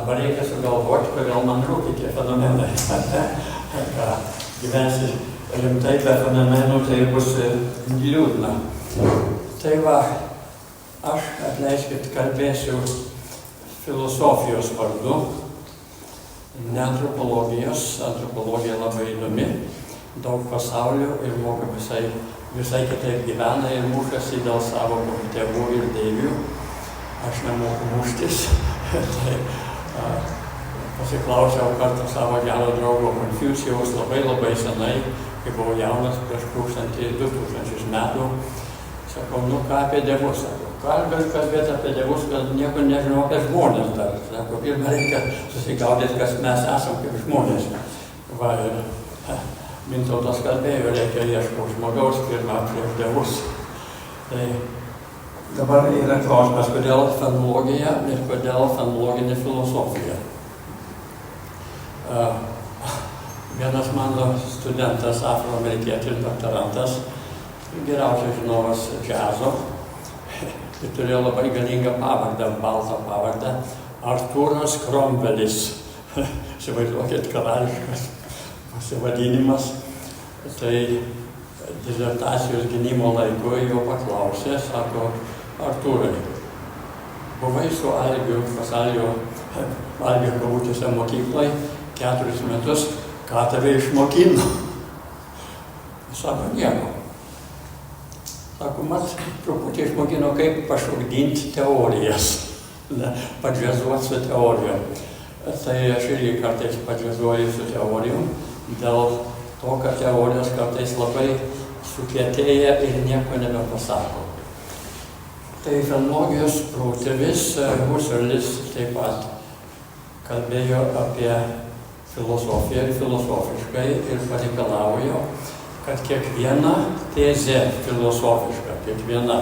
Dabar reikia sugalvoti, kodėl man rūpi tie fenomenai. Gyvensi rimtai be fenomenų, tai bus liūdna. Tai va, aš, atleiskit, kalbėsiu filosofijos vardu, ne antropologijos. Antropologija labai įdomi, daug pasaulio ir moka visai kitaip gyvena ir mušasi dėl savo tėvų ir deivių. Aš nemoku muštis. Tai pasiklausiau kartą savo gero draugo Konfucijaus labai senai, kai buvau jaunas, prieš 2000 metų. Sakau, nu ką apie dievus? Sakau, ką galiu kalbėti apie dievus, kad nieko nežinau apie žmonės dar. Sakau, pirmą reikia susigaudyti, kas mes esam kaip žmonės. Va, ir Mintautas kalbėjo, reikia ieškoti žmogaus pirmą prieš dievus. Tai dabar yra klausimas, kodėl fenologija ir kodėl fenologinė filosofija. Vienas mano studentas, afroamerikietis doktorantas, geriausias žinovas džiazo, ir turėjo labai galingą pavardę, baltą pavardę, Artūras Kromvelis. Įsivaizduokit, karališkas pasivadinimas. Tai disertacijos gynimo laiku jo paklausė, sako, Artūrai, buvai su Algiu, pas Algio kabutėse mokyklai 4 metus, ką tave išmokino? Sako, nieko. Sako, mat, truputį išmokino, kaip pašokdinti teorijas, padžiazuoti su teorijom. Tai aš irgi kartais padžiazuoju su teorijom, dėl to, kad teorijos kartais labai sukietėja ir nieko nebepasako. Tai fenologijos protėvis Husserlis taip pat kalbėjo apie filosofiją ir filosofiškai ir pareikalaujo, kad kiekviena tezė filosofiška, kiekviena,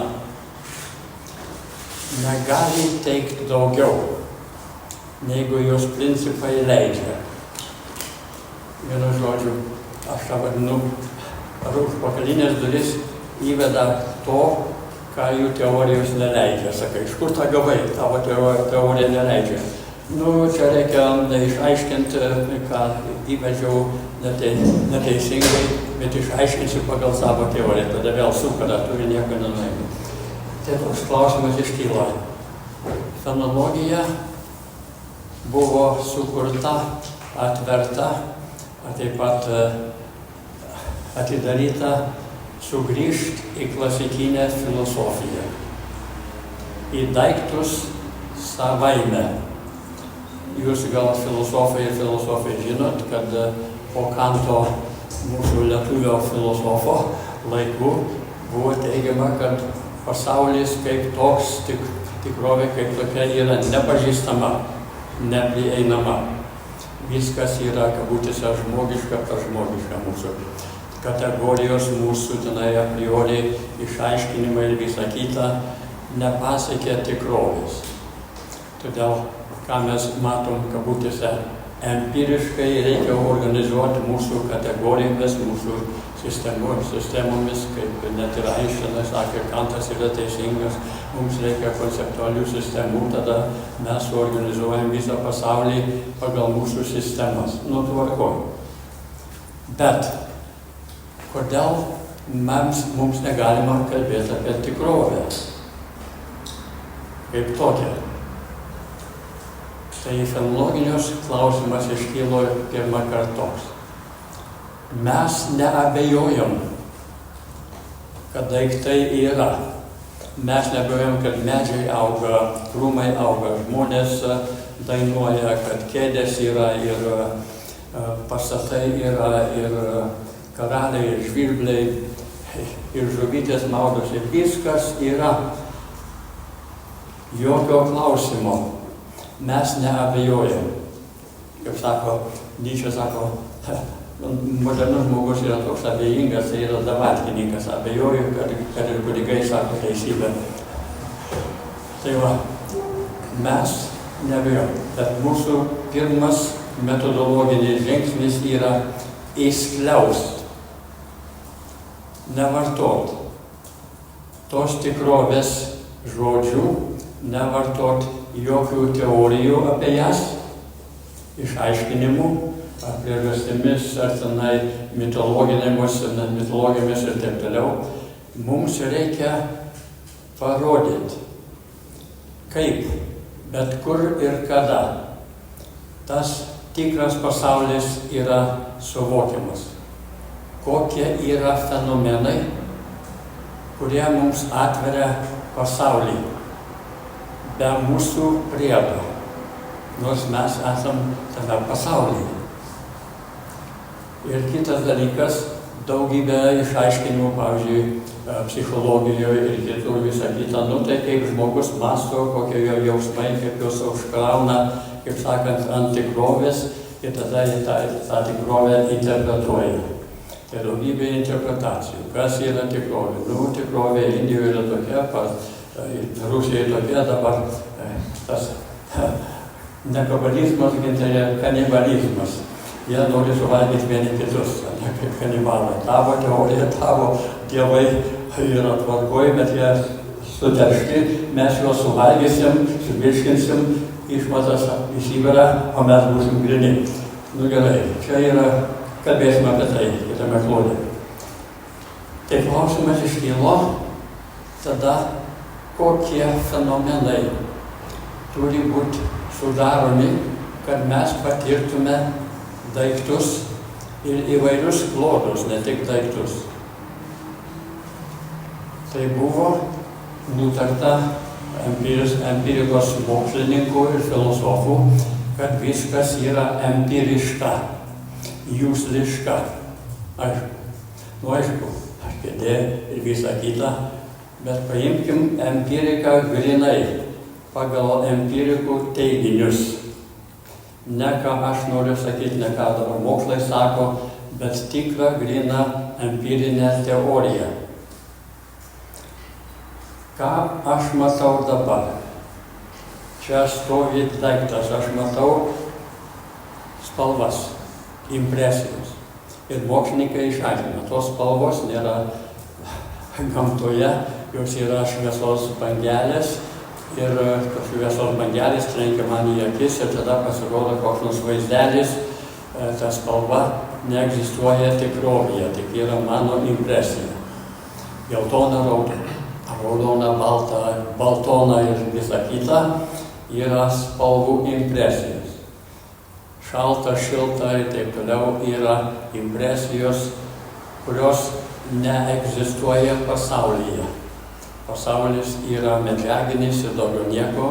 negali teikti daugiau, negu jos principai leidžia. Vienu žodžiu, aš tą vadinu, ar užpakalinės duris įveda to, ką jų teorijos neleidžia. Sakai, iš kur tą gavai, tavo teorija neleidžia. Nu, čia reikia išaiškinti, ką įvedžiau neteisingai, bet išaiškinsiu pagal savo teoriją, tada vėl sukada, turi nieko nenueina. Tai toks klausimas iškyla. Fenologija buvo sukurta, atverta, taip pat atidaryta sugrįžti į klasikinę filosofiją, į daiktus savaime. Jūs gal filosofai žinot, kad po Kanto mūsų lietuvio filosofo laikų buvo teigiama, kad pasaulis kaip toks, tikrovė kaip tokia yra nepažįstama, neprieinama. Viskas yra kabutėse žmogiška, pažmogiška mūsų. Kategorijos mūsų tenai a priori išaiškinimai ir visa kita nepasiekė tikrovės. Todėl, ką mes matom kabutėse empiriškai, reikia organizuoti mūsų kategorijomis, mūsų sistemomis, kaip net ir Einšteinas sakė, Kantas yra teisingas, mums reikia konceptualių sistemų, tada mes suorganizuojam visą pasaulį pagal mūsų sistemas. Nu, tvarkoj. Bet kodėl mums negalima kalbėti apie tikrovę kaip tokią? Tai fenologinius klausimas iškylo pirmą kartą toks. Mes neabejojam, kad daiktai yra. Mes neabejojam, kad medžiai auga, krūmai auga, žmonės dainuoja, kad kėdės yra ir pastatai yra ir karaliai, ir žvirbliai, ir žuvytės maudosi, ir viskas yra. Jokio klausimo. Mes neabejojam. Kaip sako, Nyčė sako, modernus žmogus yra toks abejingas, tai yra davatkininkas. Abejoju, kad ir kunigai sako teisybę. Tai va, mes neabejojam. Bet mūsų pirmas metodologinis žingsnis yra įskliaust, nevartot tos tikrovės žodžių, nevartot jokių teorijų apie jas, išaiškinimų, ar priežastimis, ar tenai mitologijomis ir taip toliau. Mums reikia parodyti, kaip, bet kur ir kada tas tikras pasaulis yra suvokiamas. Kokie yra fenomenai, kurie mums atveria pasaulį be mūsų priedo, nors mes esam tame pasaulyje. Ir kitas dalykas, daugybė išaiškinimų, pavyzdžiui, psichologijoje ir kitur visą kitą, tai kaip žmogus mąsto, kokie jo jausmai, kaip jos užkrauna, kaip sakant, ant tikrovės ir tada tą tikrovę interpretuoja. Tai daugybė interpretacijų. Kas yra tikrovė? Tikrovė Indijoje yra tokia, Rusijoje tokia, dabar tas ne kabalizmas, tai kanibalizmas. Jie nori suvalgyti vieni kitus, ne kaip kanibalai. Tavo teorija, tavo dievai yra tvarkoj, bet jie suteršti, mes juos suvalgysim, suvirškinsim, išmatas į Sibirą, o mes būsim grini. Gerai, čia yra, kalbėsime apie tai kitame klode. Tai klausimas iškilo, tada kokie fenomenai turi būti sudaromi, kad mes patirtume daiktus ir įvairius klodus, ne tik daiktus. Tai buvo nutarta empirikos mokslininkų ir filosofų, kad viskas yra empiriška, jūsliška. Aišku, kėdė ir visa kita, bet paimkim empiriką grinai, pagal empirikų teiginius. Ne ką aš noriu sakyti, ne ką dabar mokslai sako, bet tikrą gryną empirinę teoriją. Ką aš matau dabar? Čia stovi daiktas, aš matau spalvas, impresijos. Ir mokslininkai išaiškina, tos spalvos nėra gamtoje, jos yra šviesos bangelės ir tos šviesos bangelės trenkia man į akis ir tada pasirodo koks nors vaizdelis, ta spalva neegzistuoja tikrovėje, tik yra mano impresija. Geltona, raudona, balta, baltona ir visa kita yra spalvų impresijos. Šalta, šilta ir taip toliau yra impresijos, kurios neegzistuoja pasaulyje. Pasaulis yra medžiaginis ir daugiau nieko,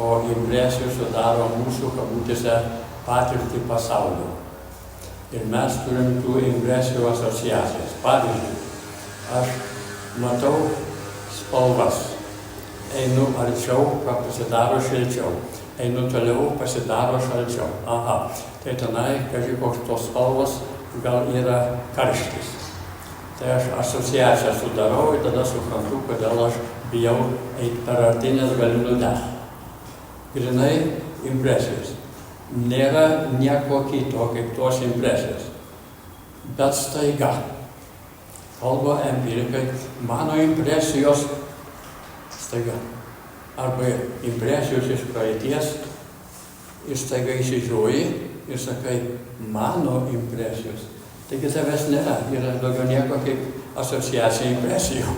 o impresijų sudaro mūsų kabutėse patirtį pasaulio. Ir mes turim tų impresijų asociacijas. Pavyzdžiui, aš matau spalvas, einu arčiau, pasidaro šilčiau. Einu toliau, pasidaro šalčiau. Aha, tai tenai, kažkai koks tos spalvos, gal yra karštis. Tai aš asociaciją sudarau ir tada suprantu, kodėl aš bijau eiti per arti, nes galiu nudegti. Grinai impresijos. Nėra nieko kito kaip tos impresijos. Bet staiga, kalba empirikai, mano impresijos staiga. Arba impresijos iš praeities ir staiga įsižiūri ir sakai, mano impresijos. Taigi tavęs nėra, yra daugiau nieko kaip asociacija impresijų.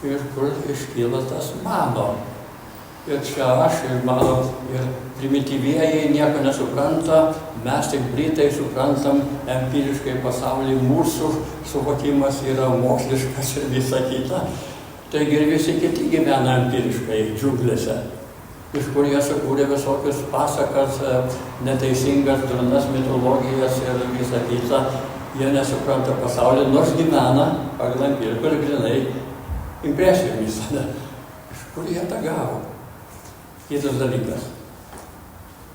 Ir kur iškyla tas mano. Ir čia aš ir mano, ir primityvieji nieko nesupranta, mes tik britai suprantam empiriškai pasaulį, mūsų suvokimas yra moksliškas ir visa kita. Taigi ir visi kiti gyvena empiriškai džiunglėse, iš kur jie sukūrė visokius pasakas, neteisingas, durnas mitologijas ir visą kitą. Jie nesupranta pasaulį, nors gyvena pagal empiriką ir grinai impresijomis. Iš kur jie tą gavo? Kitas dalykas.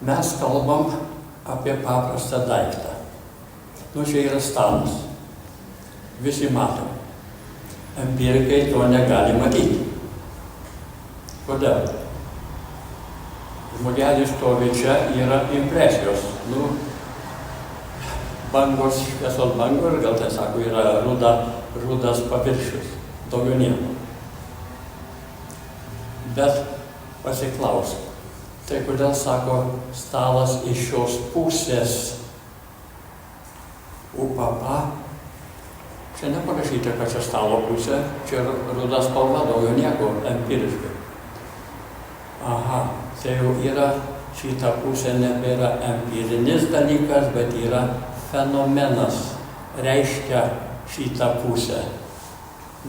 Mes kalbam apie paprastą daiktą. Čia yra stalas. Visi matom. Empirikai to negali matyti. Kodėl? Žmogelis stovi čia, yra impresijos. Bangos, šviesos bangos, gal tai sako, yra rudas paviršius. Daugiau nieko. Bet pasiklausk, Tai kodėl sako stalas iš šios pusės? Upapa. Čia neparašyta, kad čia stalo pusė, čia ruda spalva, daugiau nieko empiriškai. Aha, tai jau yra šita pusė nebėra empirinis dalykas, bet yra fenomenas, reiškia šitą pusę.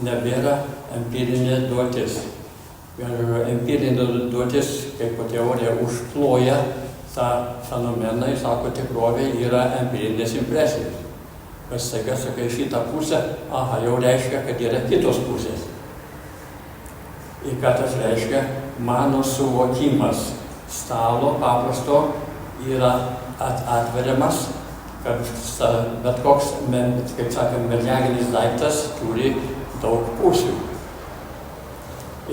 Nebėra empirinė duotis. Empirinė duotis, kaip teorija, užkloja tą fenomeną ir sako, tikrovė yra empirinės impresijos. Kas staiga sakai šitą pusę, aha, jau reiškia, kad yra kitos pusės. Ir ką tas reiškia? Mano suvokimas stalo paprasto yra atveriamas, kad bet koks, kaip sakant, medžiaginis daiktas turi daug pusių.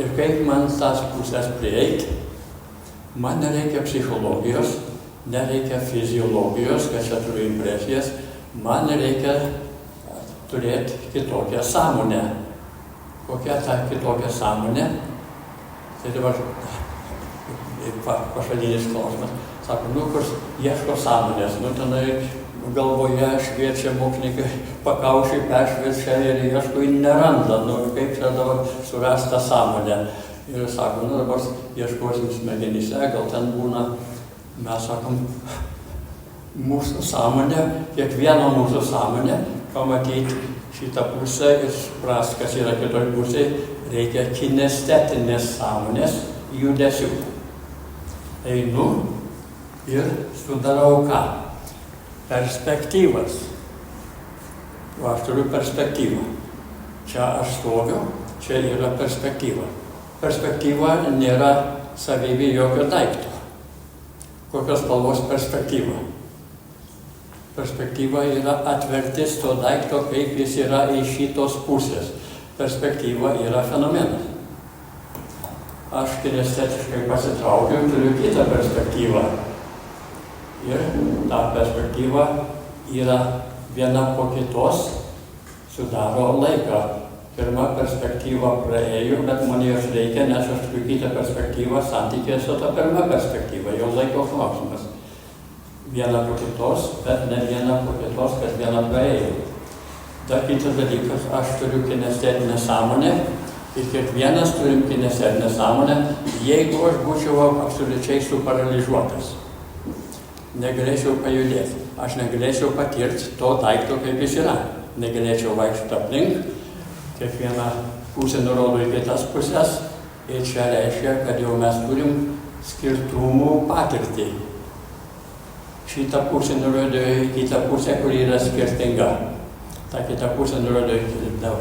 Ir kaip man tas pusės prieiti, man nereikia psichologijos, nereikia fiziologijos, kad čia turiu impresijas, man reikia turėti kitokią sąmonę. Kokia ta kitokia sąmonė? Tai dabar pašalinis klausimas. Sako, kurs ieško sąmonės, tenai galvoje šviečia mokslininkai, pakaušiai peršviečia ir ieško, ir neranda, kaip čia dabar surasti tą sąmonę. Ir sako, dabar ieškosim smegenyse, gal ten būna, mes sakom, mūsų sąmonė, kiekvieno mūsų sąmonė, pamatyti šitą pusę ir suprasti, kas yra kitoj pusėje, reikia kinestetinės sąmonės judesių. Einu ir sudarau ką? Perspektyvas. O aš turiu perspektyvą. Čia aš stoviu, čia yra perspektyva. Perspektyva nėra savybė jokio daikto. Kokios spalvos perspektyva? Perspektyva yra atvertis to daikto, kaip jis yra iš šitos pusės. Perspektyva yra fenomenas. Aš kinestetiškai pasitraukiu, turiu kitą perspektyvą. Ir ta perspektyva yra viena po kitos, sudaro laiką. Pirma perspektyva praėjo, bet man jos reikia, nes aš turiu kitą perspektyvą santykėje su ta pirma perspektyva, jau laiko klausimas. Viena po kitos, bet ne viena po kitos, kad viena praėjo. Dar kitas dalykas, aš turiu kinestetinę sąmonę ir kiekvienas turim kinestetinę sąmonę, jeigu aš būčiau absoliučiai suparaližuotas. Negalėčiau pajudėti, aš negalėčiau patirti to daikto, kaip jis yra. Negalėčiau vaikščioti aplink, kiekviena pusė nurodo į kitas pusės ir čia reiškia, kad jau mes turim skirtumų patirtį. Šitą pusę nurodo į kitą pusę, kuri yra skirtinga. Ta kita pusė nurodo į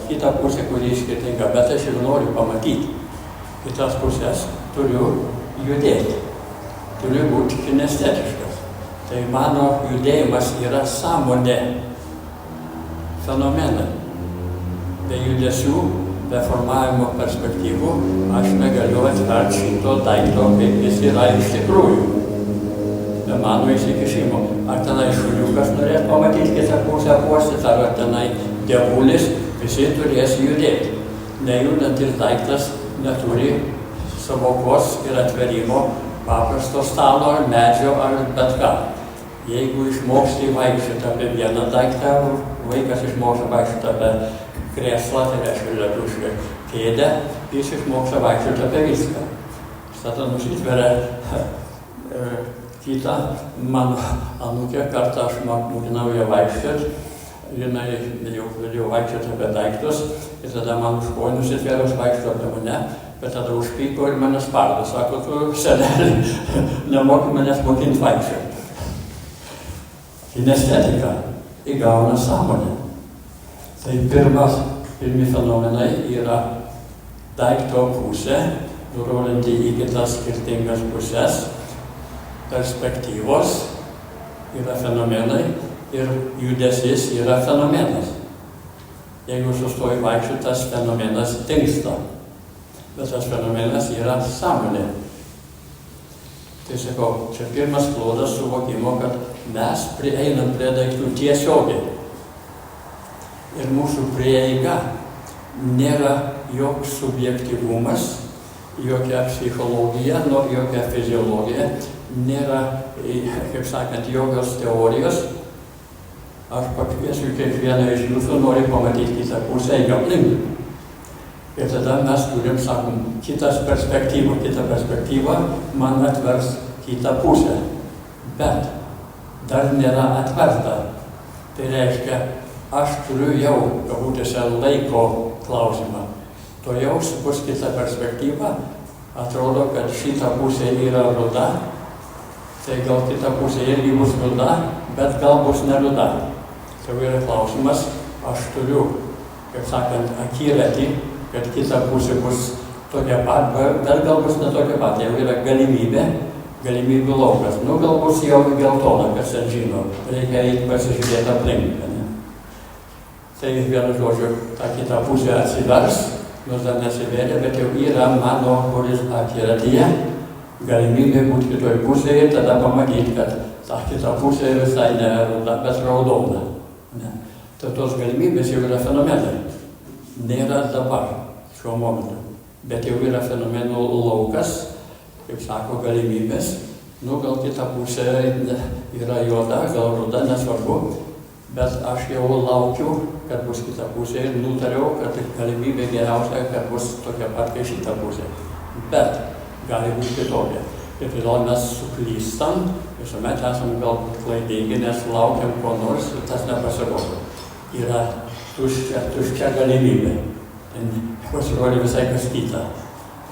kitą pusę, kuri yra skirtinga, bet aš ir noriu pamatyti. Kitas pusės turiu judėti, turiu būti kinestetiškas. Tai mano judėjimas yra sąmonė, fenomenai. Be judesių, be formavimo perspektyvų, aš negaliu atverti šito daikto, kaip jis yra iš tikrųjų. Be mano įsikišimo. Ar tenai šuniukas norės pamatyti kitą pusę uostyti, ar tenai dievulis, visi turės judėti. Nejudantis daiktas neturi savokos ir atverimo paprasto stalo ar medžio ar bet ką. Jeigu išmoksti vaikščioti apie vieną daiktą, vaikas išmoksta vaikščioti apie krėslą, tai reiškia lietuviškai kėdę, jis išmoksta vaikščioti apie viską. Tada nusitveria kitą, mano anūkė kartą aš mokinau ją vaikščioti, jinai jau pradėjo vaikščioti apie daiktus ir tada man už kojų nusitverė, vaikščioti apie mane, bet tada užpyko ir mane spardo. Sako, tu senelį, nemoki manęs mokinti vaikščioti. Kinestetika įgauna sąmonę. Tai pirmi fenomenai yra daikto pusė, nurodanti į kitas skirtingas pusės, perspektyvos yra fenomenai ir judesis yra fenomenas. Jeigu sustoji vaikščioti, tas fenomenas dingsta, bet tas fenomenas yra sąmonė. Tai sakau, čia pirmas klodas suvokimo, kad mes prieinam prie daiktų tiesiogiai. Ir mūsų prieiga nėra joks subjektyvumas, jokia psichologija, jokia fiziologija, nėra, kaip sakant, jokios teorijos. Aš pakviesiu kiekvieną iš jūsų, nori pamatyti kitą pusę, eik aplink. Ir tada mes turim, sakom, kitą perspektyvą man atvers kitą pusę. Bet dar nėra atverta. Tai reiškia, aš turiu jau, kabutėse, laiko klausimą. To jau bus kita perspektyva, atrodo, kad šita pusė yra ruda, tai gal kita pusė irgi bus ruda, bet gal bus neruda. Tai yra klausimas, aš turiu, kaip sakant, akiratį, kad kita pusė bus tokia pat, bet gal bus ne tokia pat, jau yra galimybių laukas. Nu, gal bus jau geltona, kas ten žino, reikia eiti pasižiūrėti aplink. Tai vienu žodžiu, ta kita pusė atsivers, nors dar nesivėlė, bet jau yra mano akiratyje galimybė būti kitoj pusėje, tada pamatyti, kad ta kita pusė visai ne ruda, bet raudona. Tai tos galimybės jau yra fenomenai. Nėra dabar, šiuo momentu, bet jau yra fenomenų laukas, kaip sako, galimybės. Nu, gal kita pusė yra juoda, gal ruda, nesvarbu, bet aš jau laukiu, kad bus kita pusė ir nutariau, kad galimybė geriausia, kad bus tokia pat kaip šita pusė. Bet gali būti kitokia. Ir todėl mes suklystam, visuomet esame galbūt klaidingi, nes laukiam ko nors ir tas nepasirodo. Yra tuščia galimybė. Tai pasirodė visai kas kita.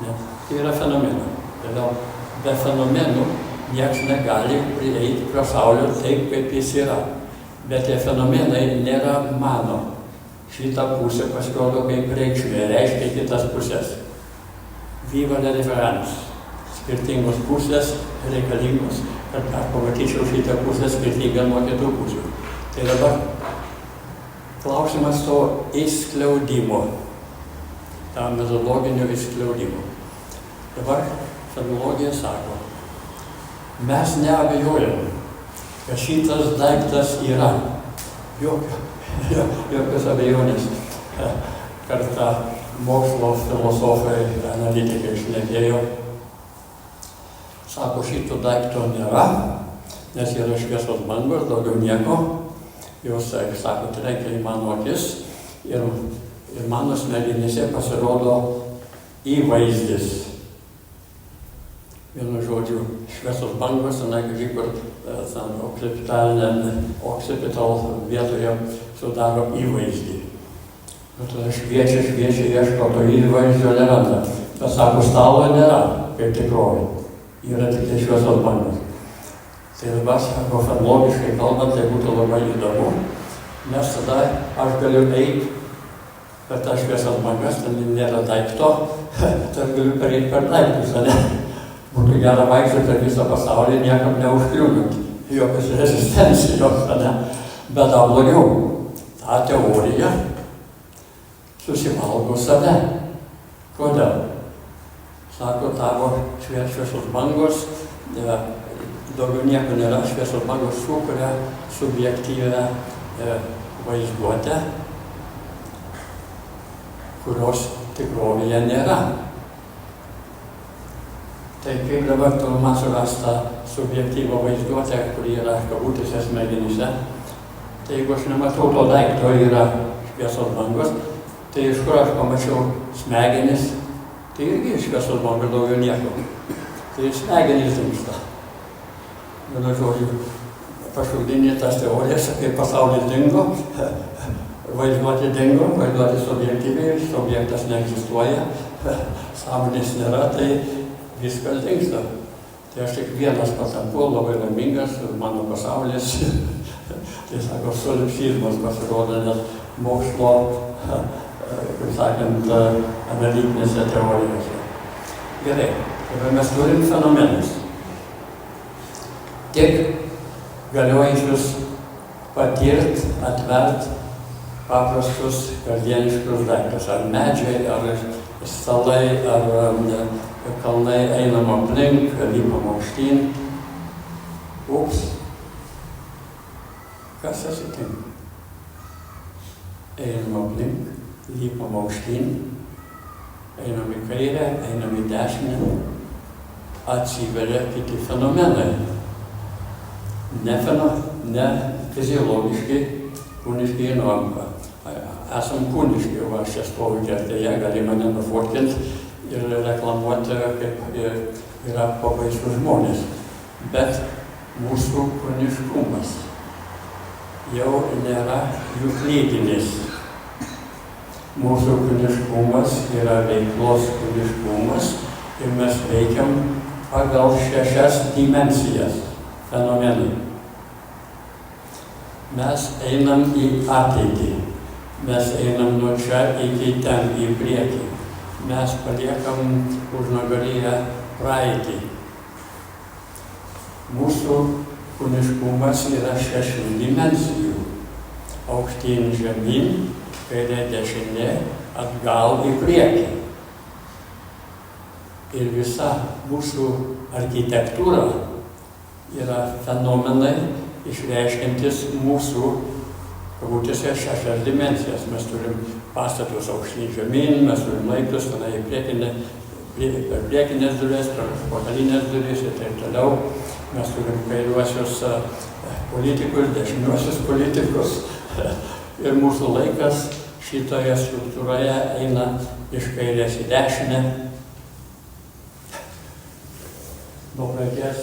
Tai yra fenomenai. Todėl be fenomenų nieks negali prieiti prie Saulio taip, kaip jis yra. Bet tie fenomenai nėra mano. Šitą pusę pasirodo kaip reikšmė, reiškia kitas pusės. Viva la différence. Skirtingos pusės reikalingos, kad aš pamatyčiau šitą pusę skirtingą nuo kitų pusių. Tai dabar klausimas to įskliaudimo, tą metodologinio įskliaudimo. Dabar fenologija sako, mes neabejojam, kad šitas daiktas yra. Jokios abejonės. Kartą mokslo filosofai, analitikai šnekėjo, sako, šito daikto nėra, nes yra šviesos bangos, daugiau nieko. Jos, sako, trenkia į mano akis ir mano smegenyse pasirodo įvaizdis. Vienu žodžiu, šviesos bangos, kaip occipital vietoje sudaro įvaizdį. Tada šviečia, ieško, to įvaizdžio neranda. Bet sako, stalo nėra, kaip tikrovė. Yra tik tai šviesos bangos. Tai dabar, sako, fenologiškai kalbant, tai būtų labai įdomu, nes tada aš galiu eiti per tą šviesas bangas, ten nėra daikto, tai aš galiu pereiti per daiktus, ne? Būtų gera vaikščioti per visą pasaulį, niekam neužkliūnant, jokios rezistencijos, ne? Bet dar blogiau, ta teorija susivalgo save. Kodėl? Sako, tavo šviesos bangos, daugiau nieko nėra, šviesos bangos sukuria subjektyvę vaizduotę, kurios tikrovėje nėra. Tai kaip dabar tu man suras tą subjektyvą vaizduotę, kuri yra kabutėse smegenyse, tai jeigu aš nematau to daikto, yra šviesos bangos, tai iš kur aš pamačiau smegenis, tai irgi šviesos bangos daugiau nieko. Tai smegenys dingsta. Vienu žodžiu, pašaudinė tas teorijas, kaip pasaulis dingo, vaizduotė dingo, vaizduotė subjektyviai, subjektas neegzistuoja, sąmonės nėra, tai viskas dingsta. Tai aš tik vienas patampu, labai laimingas, mano pasaulis, tai sako, solipsizmas pasirodo, nes mokslo, kaip sakant, analitinėse teorijose. Gerai, dabar mes turim fenomenus. Tik galiojančius patirt, atvert paprastus kasdieniškus daiktus. Ar medžiai, ar stalai, ar kalnai einam aplink, lipam aukštyn. Ups. Kas atsitinka? Einam aplink, lipam aukštyn. einam į kairę, einam į dešinę, atsiveria kiti fenomenai. Ne fiziologiški, kūniški žinom. Esam kūniški, o aš čia stoviu kertėje, gali mane nufotkinti ir reklamuoti, kaip yra pabaisų žmonės. Bet mūsų kūniškumas jau nėra juklydinis. Mūsų kūniškumas yra veiklos kūniškumas ir mes veikiam pagal 6 dimensijas fenomenų. Mes einam į ateitį, mes einam nuo čia iki ten, į priekį. Mes paliekam užnugaryje praeitį. Mūsų kūniškumas yra 6 dimensijų. Aukštyn žemyn, kairė dešinė, atgal į priekį. Ir visa mūsų architektūra yra fenomenai išreiškiantis mūsų kabutėse 6 dimensijas. Mes turim pastatus aukštyn žemyn, mes turim laiptus, tenai per priekinės duris, per užpakalinės duris ir taip toliau. Mes turim kairiuosius politikus, dešiniuosius politikus. Ir mūsų laikas šitoje struktūroje eina iš kairės į dešinę. Nuo praeities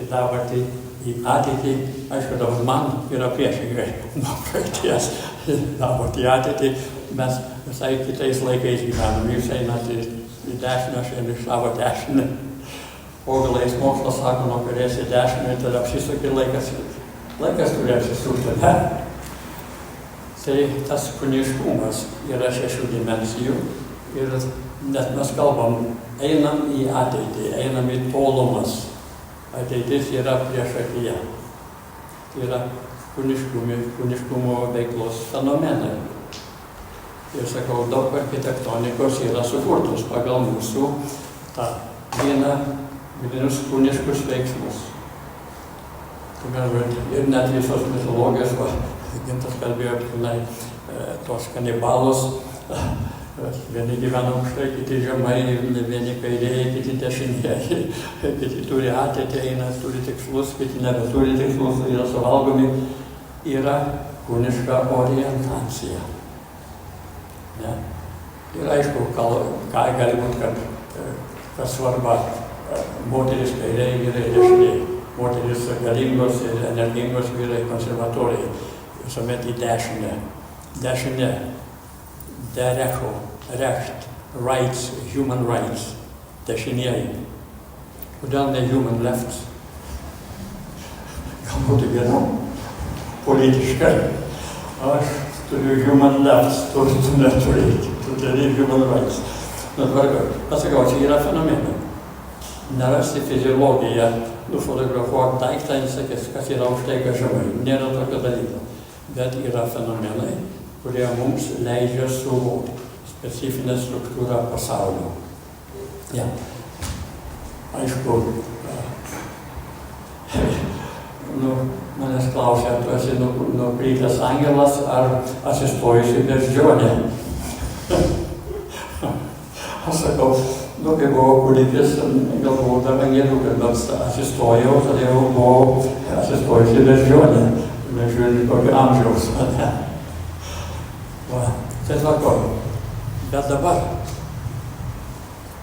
į dabartį, į ateitį. Aišku, dabar man yra priešingai. Nuo praeities į dabartį, į ateitį. Mes visai kitais laikais gyvenam. Jūs einate į dešinę, aš einu iš savo dešinę. Pogalais mokslas sako, nuo kairės į dešinę, tada apsisukė laikas turi apsisukti. Tai tas kūniškumas yra 6 dimensijų ir net mes kalbam, einam į ateitį, einam į tolumas. Ateitis yra priešakyje. Tai yra kūniškumo veiklos fenomenai. Ir sakau, daug architektonikos yra sukurtos pagal mūsų tą vienus kūniškus veiksmus. Ir net visos mitologijos, Gintas kalbėjo pilnai tos kanibalus, vieni gyvena aukštai, kiti žemai, vieni kairieji, kiti dešinėji, kiti turi ateitį, eina, turi tikslus, kiti nebeturi tikslus, yra suvalgomi, yra kūniška orientacija. Ne? Ir aišku, ką gali būti, kad svarba moteris kairieji, vyrai dešinėji, moteris galingos ir energingos, vyrai konservatoriai. Visuomet į dešinę. Dešinė, derecho, recht, rights, human rights. Dešinieji. Kodėl ne human left? Galbūt geriau politiškai. Aš turiu human left, tu neturėti. Tu turi human rights. Pasakau, čia yra fenomenai. Nerasti fiziologiją, nufotografuok daiktą ir sakys, kas yra aukštai, kas žemai. Nėra tokio dalyko. Bet yra fenomenai, kurie mums leidžia suvokti specifinę struktūrą pasaulio. Ja. Aišku, manęs klausia, tu esi nukrytęs angelas ar atsistojusi beždžionė? Aš sakau, kai buvau kūdikis, galvojau dar angelių, kad atsistojau, tada jau buvau atsistojusi beždžionė. Nežiūrint kokio amžiaus. Tai sako, bet dabar,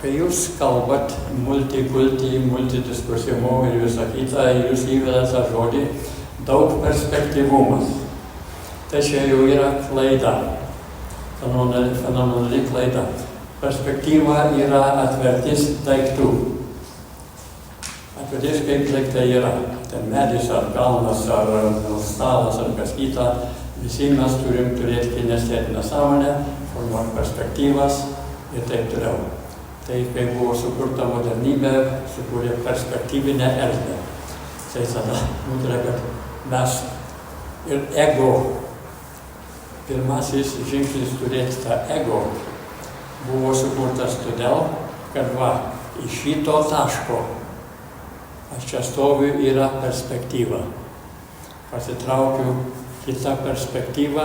kai jūs kalbat multikulti, multidiskursimu ir visą kitą, jūs įvedat tą žodį daug perspektyvumas. Tai čia jau yra klaida, fenomenali klaida. Perspektyva yra atvertis daiktų. Atvertis kaip daiktai yra. Ten medis ar kalnas ar stalas ar kas kita, visi mes turim turėti kinestetinę sąmonę, formuoti perspektyvas ir taip toliau. Tai kai buvo sukurta modernybė, sukūrė perspektyvinę erdvę. Tai tada nutarė, kad mes ir ego, pirmasis žingsnis turėti tą ego, buvo sukurtas todėl, kad iš šito taško aš čia stoviu, yra perspektyva. Pasitraukiu kitą perspektyvą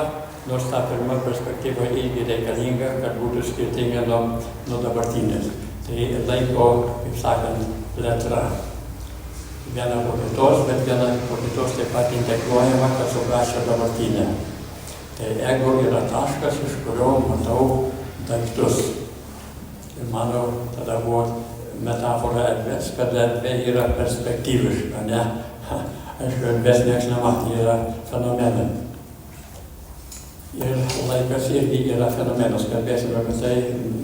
nors ta pirma perspektyva irgi reikalinga, kad būtų skirtinga nuo dabartinės. Tai laiko, kaip sakant, plėtra. Viena po kitos, bet viena po kitos taip pat integruojama, kad suprasčia dabartinę. Tai ego yra taškas, iš kurio matau daiktus. Ir mano tada buvo metafora erdvės, kad erdvė yra perspektyviška, ne? Aišku, erdvės nieks nematė, yra fenomenai. Ir laikas irgi yra fenomenas, kalbėsime apie tai,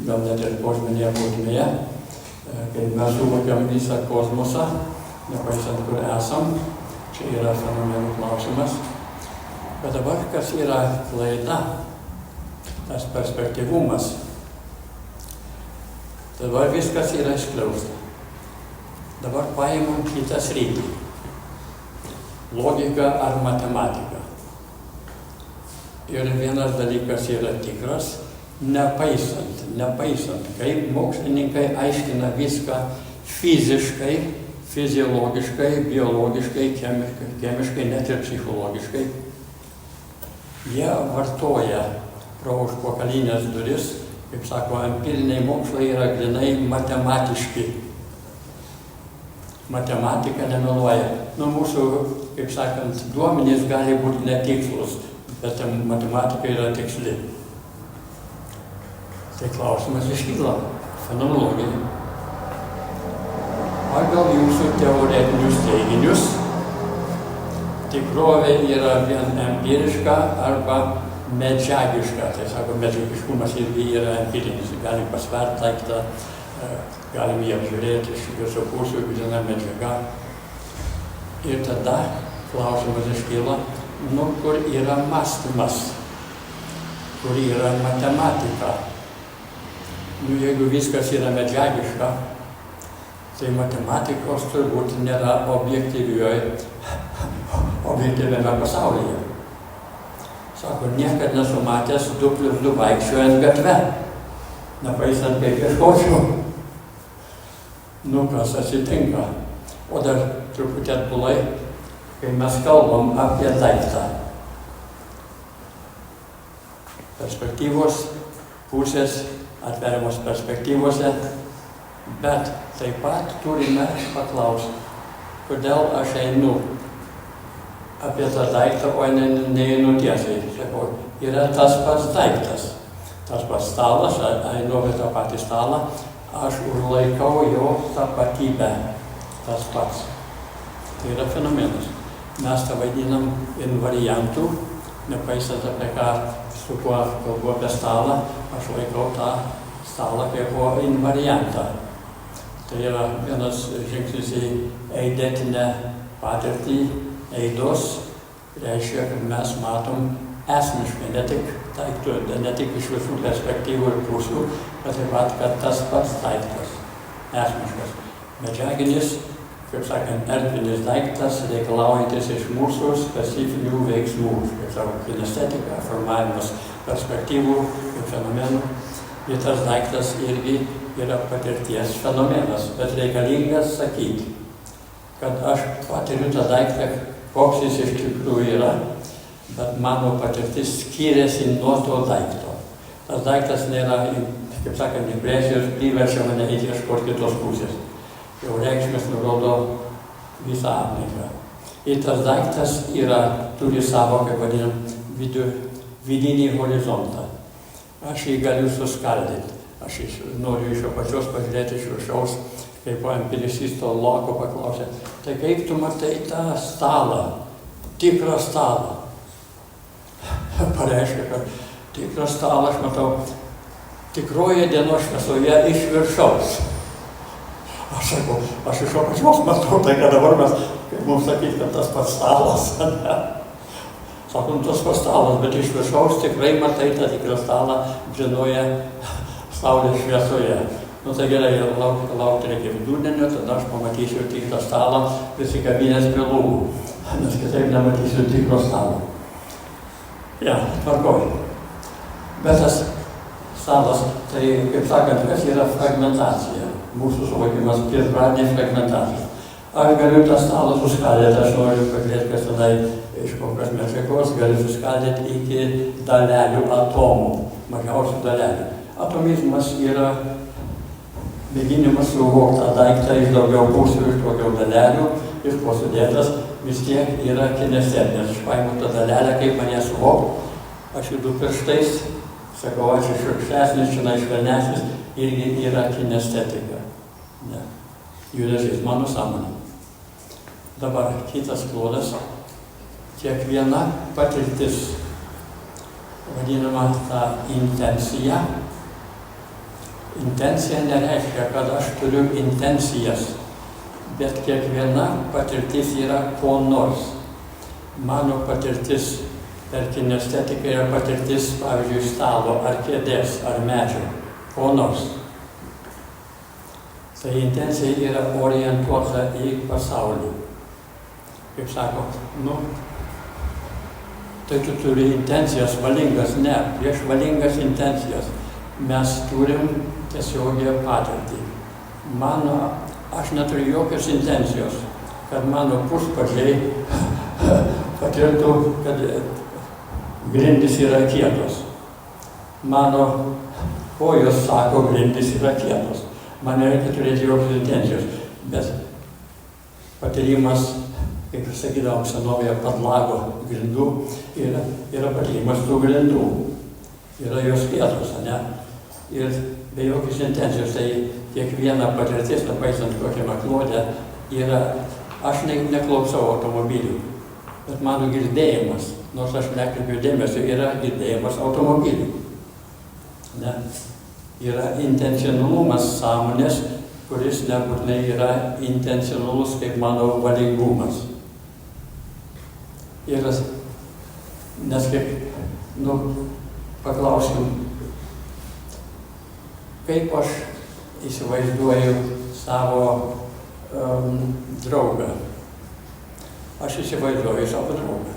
gal net ir kosminėje plotmėje, kai mes suvokiam visą kosmosą, nepaisant kur esam, čia yra fenomenų klausimas. Bet dabar, kas yra klaida, tas perspektyvumas, dabar viskas yra išskliausta. Dabar paimam kitą sritį. Logika ar matematika. Ir vienas dalykas yra tikras, nepaisant, kaip mokslininkai aiškina viską fiziškai, fiziologiškai, biologiškai, chemiškai, net ir psichologiškai. Jie vartoja pro užpakalinės duris, kaip sako, empiriniai mokslai yra grinai matematiški. Matematika nemeluoja. Mūsų, kaip sakant, duomenys gali būti netikslus, bet matematika yra tiksli. Tai klausimas iškyla fenomenologijai. Pagal jūsų teoretinius teiginius, tikrovė yra vien empiriška arba medžiagiška. Tai sako, medžiagiškumas irgi yra empirinis. Galim pasverti daiktą, galim jį apžiūrėti iš visų pusių, gryna medžiaga. Ir tada klausimas iškyla, kur yra mąstymas, kur yra matematika. Jeigu viskas yra medžiagiška, tai matematikos turbūt nėra objektyviame pasaulyje. Sako, niekad nesu matęs 2+2 vaikščiojant gatve, nepaisant kaip ieškočiau. Kas atsitinka. O dar truputį atbulai, kai mes kalbam apie daiktą. Perspektyvos pusės atveriamos perspektyvose, bet taip pat turime paklausti, kodėl aš einu apie tą daiktą, o neinu tiesiai. Sakau, yra tas pats daiktas, tas pats stalas, einu apie tą patį stalą, aš užlaikau jo tapatybę, tas pats. Tai yra fenomenas. Mes tą vadinam invariantų, nepaisant apie ką, su kuo kalbu apie stalą, aš laikau tą stalą kaip invariantą. Tai yra vienas žingsnis į eidetinę patirtį, eidos, reiškia, kad mes matom esmiškai, ne tik daiktų, ne tik iš visų perspektyvų ir pusių, bet taip pat, kad tas pats daiktas, esmiškas, medžiaginis, kaip sakant, erdvinis daiktas, reikalaujantis iš mūsų specifinių veiksmų, kaip savo kinestetika, formavimas perspektyvų, kaip fenomenų. Ir tas daiktas irgi yra patirties fenomenas, bet reikalingas sakyti, kad aš patiriu tą daiktą, koks jis iš tikrųjų yra, bet mano patirtis skiriasi nuo to daikto. Tas daiktas nėra, kaip sakant, impresijos, priverčia mane ieškoti kitos pusės. Jau reikšmės nurodo visą aplinką. Ir tas daiktas turi savo, kaip vadinam, vidinį horizontą. Aš jį galiu suskaldyti. Aš noriu iš apačios pažiūrėti iš viršaus, kaip empiricisto Loko paklausė, tai kaip tu matai tą stalą, tikrą stalą? Pareiškia, kad tikrą stalą aš matau tikroje dienos šviesoje iš viršaus. Aš sakau, aš iš apačios matau, tai kad dabar mes, kaip mums sakyti, kad tas pats stalas. Sakom, tas pats stalas, bet iš viršaus tikrai matai tą tikrą stalą grynoje saulės šviesoje. Tai gerai, laukti reikia vidurdienio, tada aš pamatysiu tikrą stalą, prisikabinęs prie lūpų, nes kitaip nematysiu tikro stalo. Tvarkoj. Bet tas stalas, tai, kaip sakant, kas yra fragmentacija. Mūsų suvokimas pirmadienė fragmentacija. Aš galiu tą stalą suskaldyti, aš noriu pažiūrėti, kas tenai iš kokios medžiagos, galiu suskaldyti iki dalelių atomų, mažiausių dalelių. Atomizmas yra mėginimas suvokti tą daiktą iš daugiau pusių, iš daugiau dalelių, iš ko sudėtas, vis tiek yra kinestetinės. Aš paimu tą dalelę, kaip man ją suvokti, aš judu pirštais, sakau, aš šiurkštesnis, čia švelnesnis, irgi yra kinestetika. Ne. Judesys, mano sąmonė. Dabar kitas klodas, kiekviena patirtis, vadinama ta intencija. Intencija nereiškia, kad aš turiu intencijas, bet kiekviena patirtis yra ko nors. Mano patirtis per kinestetiką yra patirtis, pavyzdžiui, stalo, ar kėdės, ar medžio, ko nors. Tai intencija yra orientuota į pasaulį. Kaip sako, tai tu turi intencijas valingas, ne, prieš valingas intencijas. Mes turim tiesiogiai patirtį. Aš neturiu jokios intencijos, kad mano puspadžiai patirtų, kad grindys yra kietos. Mano kojos sako, grindys yra kietos. Man nereikia turėti jokios intencijos, bet patyrimas, kaip ir sakydavom senovėje, padlago grindų, yra patyrimas tų grindų. Yra jos kietos, ne? Ir be jokios intencijos, tai kiekviena patirtis, nepaisant kokią maklodę, yra, aš neklausau automobilių, bet mano girdėjimas, nors aš nekreipiu dėmesio, yra girdėjimas automobilių. Ne? Yra intencionalumas sąmonės, kuris nebūtinai yra intencionalus kaip mano valingumas. Nes kaip, paklauskim, kaip aš įsivaizduoju savo draugą. Aš įsivaizduoju savo draugą.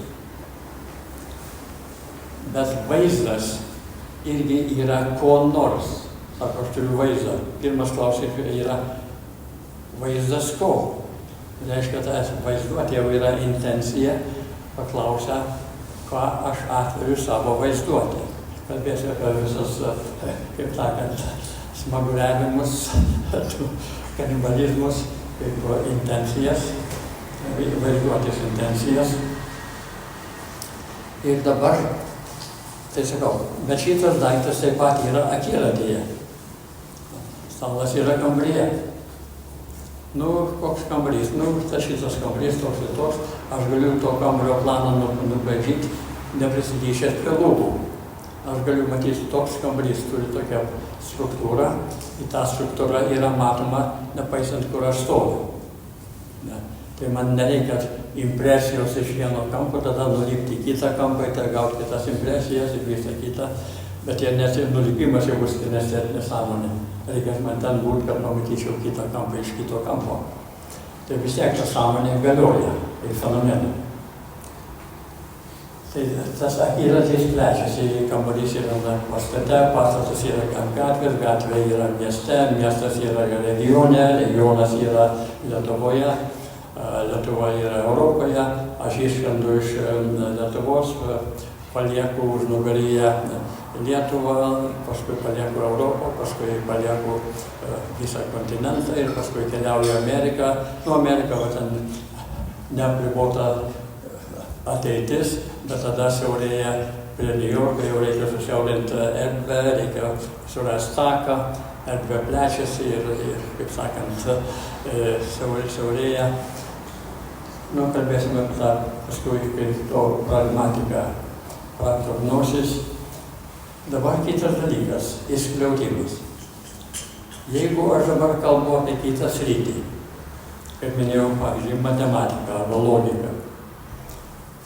Bet vaizdas irgi yra ko nors. Sako, aš turiu vaizdą. Pirmas klausimas yra vaizdas ko? Reiškia, tas vaizduoti jau yra intencija, paklausia, ką aš atveriu savo vaizduoti. Kalbėsiu apie visas, kaip sakant, smaguriavimus, kanibalizmus, kaip intencijas, vaizduotis intencijas. Ir dabar, tai sakau, bet šitas daiktas taip pat yra akiratyje. Stalas yra kambaryje. Koks kambarys? Tai šitas kambarys toks ir toks. Aš galiu to kambario planą nubraižyti, neprisidėšęs prie lūpų. Aš galiu matyti, toks kambarys turi tokią struktūrą. Ir ta struktūra yra matoma, nepaisant, kur aš stoviu. Ne. Tai man nereikia impresijos iš vieno kampo, tada nulipti į kitą kampą, tai gauti kitas impresijas ir visą kitą. Bet nes ir nulipimas jau bus kinestetinė sąmonė. Reikia man ten būti, kad pamatyčiau kitą kampą iš kito kampo. Tai vis tiek ta sąmonė galioja ir fenomenų. Tai tas akiratis plečiasi, kambarys yra pastate, pastatas yra ant gatvės, gatvė yra mieste, miestas yra regione, regionas yra Lietuvoje, Lietuva yra Europoje, aš išskrendu iš Lietuvos, palieku užnugaryje Lietuvą, paskui palieku Europą, paskui palieku visą kontinentą ir paskui keliauju į Ameriką. Amerika ten neapribota ateitis, bet tada siaurėja prie New Yorko, jau reikia susiaurinti erdvę, reikia surasti taką, erdvė plečiasi ir kaip sakant, siaurėja. Kalbėsime apie tą paskui kaip to pragmatiką, prognosis. Dabar kitas dalykas – išskliaudimas. Jeigu aš dabar kalbu apie kitą sritį, kaip minėjau, pavyzdžiui, matematiką arba logiką,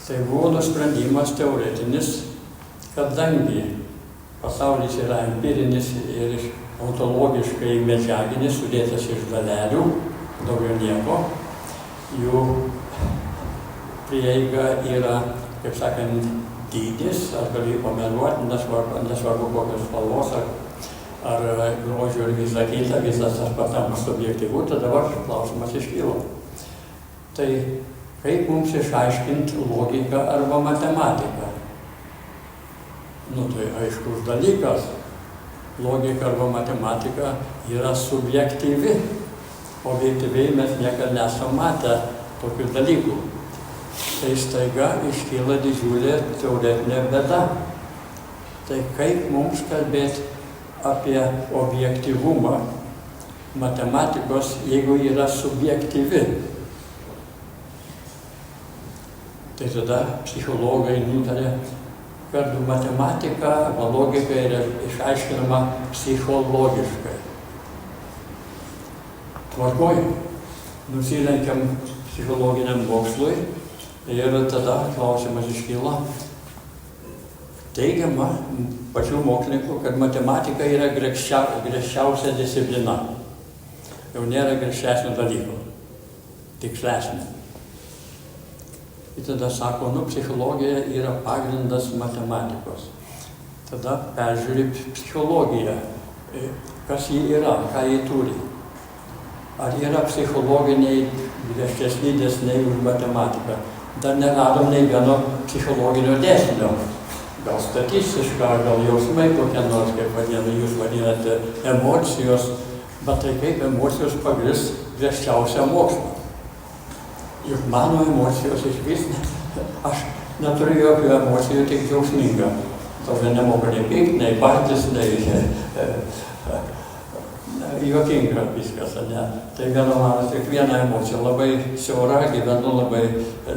tai buvo nusprendimas teoretinis, kadangi pasaulis yra empirinis ir ontologiškai medžiaginis, sudėtas iš dalelių, daugiau nieko, jų prieiga yra, kaip sakant, dydis, aš galiu pameluoti, nesvarbu kokios spalvos ar grožio ir visą kitą, visas aš patampa subjektyvu, tada dabar klausimas iškylo. Tai kaip mums išaiškinti logiką arba matematiką? Nu tai aiškus dalykas. Logika arba matematika yra subjektyvi. Objektyviai mes niekada nesam matę tokių dalykų. Tai staiga iškyla didžiulė teoretinė bėda. Tai kaip mums kalbėti apie objektyvumą matematikos, jeigu yra subjektyvi? Tai tada psichologai nutarė, kad matematika arba logika yra išaiškinama psichologiškai. Tvarkoj, nusilenkiam psichologiniam mokslui ir tada klausimas iškyla. Teigiama pačių mokslininkų, kad matematika yra griežčiausia disciplina. Jau nėra griežtesnio dalyko, tikslesnio. Ir tada sako, psichologija yra pagrindas matematikos. Tada peržiūri psichologiją, kas ji yra, ką ji turi. Ar yra psichologiniai griežtesni dėsniai už matematiką? Dar neradom nei vieno psichologinio dėsnio. Gal statistiška, gal jausmai kokie nors, kaip jūs vadinate, emocijos, bet tai kaip emocijos pagris griežčiausią mokslą. Juk mano emocijos išvis, aš neturiu jokių emocijų, tik džiaugsminga. Tada nemoku nei pykti, nei bartis, nei juokinga viskas, ne. Tai viena mano tik viena emocija, labai siaura, gyvenu labai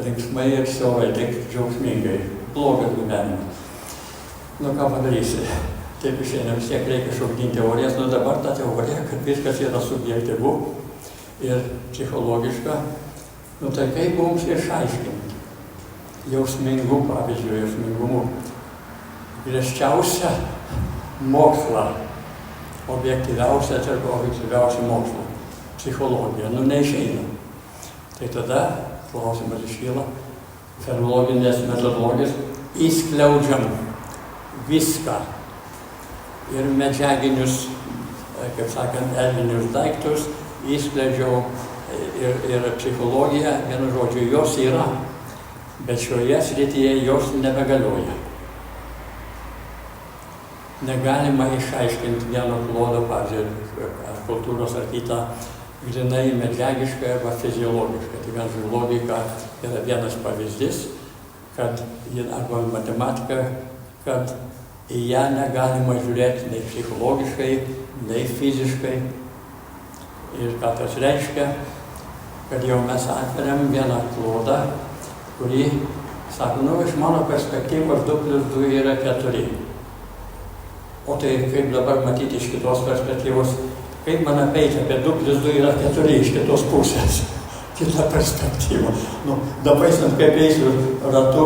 linksmai ir siaurai, tik džiaugsmingai, blogas gyvenimas. Nu ką padarysi, taip išeina, vis tiek reikia išugdinti teorijas, dabar ta teorija, kad viskas yra subjektyvu ir psichologiška. Tai kaip mums išaiškinti jausmingų, pavyzdžiui, jausmingumų griežčiausią mokslą, objektyviausią ir objektyviausią mokslą, psichologiją, neišeina. Tai tada klausimas iškyla, fenomenologinės metodologijos, įskleidžiam viską ir medžiaginius, kaip sakant, erdvinius daiktus, įskleidžiau ir psichologija, vienu žodžiu, jos yra, bet šioje srityje jos nebegalioja. Negalima išaiškinti vieno klodo, pavyzdžiui, ar kultūros ar kitą, grinai medžiagiškai arba fiziologiškai. Tai vien logika yra vienas pavyzdys, kad arba matematika, kad į ją negalima žiūrėti nei psichologiškai, nei fiziškai. Ir ką tas reiškia, kad jau mes atveriam vieną klodą, kurį, sako, iš mano perspektyvos 2+2 yra 4. O tai kaip dabar matyti iš kitos perspektyvos, kaip man apeiti apie 2+2 yra 4 iš kitos pusės, kita perspektyva. Dabaisant, kaip eisiu ratu,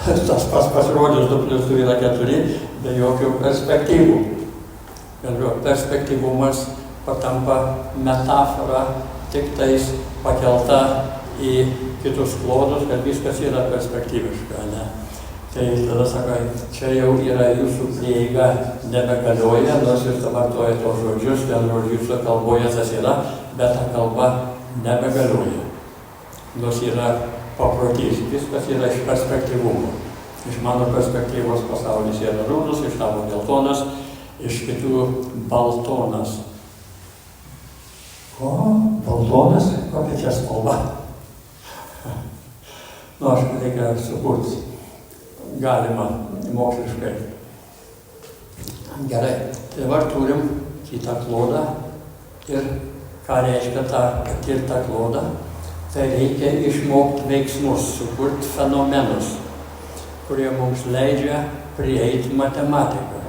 tas pasirodys 2+2 yra 4, be jokių perspektyvų. Perspektyvumas patampa metafora, tik tais pakelta į kitus klodus, kad viskas yra perspektyviška, ne? Tai tada sakai, čia jau yra jūsų prieiga nebegalioja, nors jūs vartoja tos žodžius, vien jūsų kalboje tas yra, bet ta kalba nebegalioja. Nors yra paprotys, viskas yra iš perspektyvumo. Iš mano perspektyvos pasaulis yra rūdus, iš tavo geltonas, iš kitų baltonas. Ko? Baltonas? Kokia čia spalva? Aš reikia sukurti. Galima moksliškai. Gerai. Dabar turim kitą klodą. Ir ką reiškia tą klodą? Tai reikia išmokti veiksmus, sukurti fenomenus, kurie mums leidžia prieiti matematiką.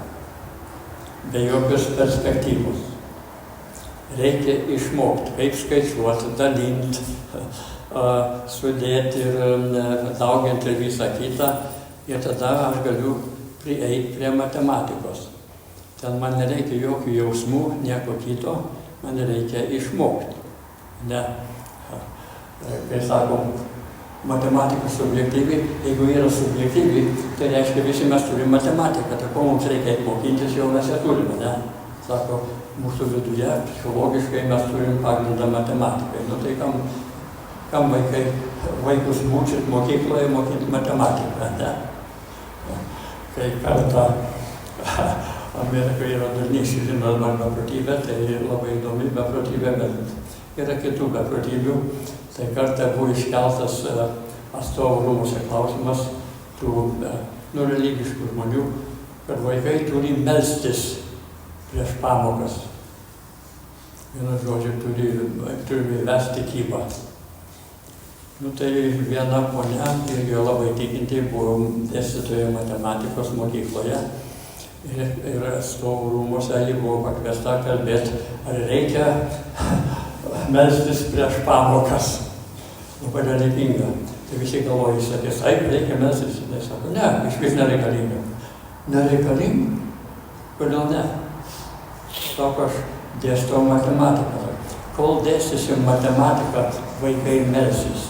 Be jokios perspektyvos. Reikia išmokti, kaip skaičiuoti, dalinti, sudėti ir dauginti ir visą kitą. Ir tada aš galiu prieiti prie matematikos. Ten man nereikia jokių jausmų, nieko kito, man reikia išmokti. Ne, kai sakom, matematika subjektyvi, jeigu yra subjektyvi, tai reiškia visi mes turime matematiką, tai ko mums reikia mokintis, jau mes ją turime, ne? Sako, mūsų viduje, psichologiškai mes turim pagrindą matematikai. Tai kam vaikus mūčyt mokykloje, mokyti matematiką, ne? Kai kartą Amerikoje yra dažniausiai žinoma beprotybė, tai labai įdomi beprotybė, bet yra kitų beprotybių. Tai kartą buvo iškeltas atstovų rūmuose klausimas tų religiškų žmonių, kad vaikai turi melstis prieš pamokas. Vienu žodžiu, turi vesti tikybą. Tai viena ponia, irgi labai tikinti, buvo dėstytoja matematikos mokykloje ir atstovų rūmuose ji buvo pakviesta kalbėti, ar reikia melstis prieš pamokas. Labai reikalinga. Tai visi galvoja, jis sakė, taip, reikia melstis. Tai sako, ne, išvis nereikalinga. Nereikalinga? Kodėl ne? Sako, aš dėstau matematiką. Kol dėstysiu matematiką, vaikai melsis.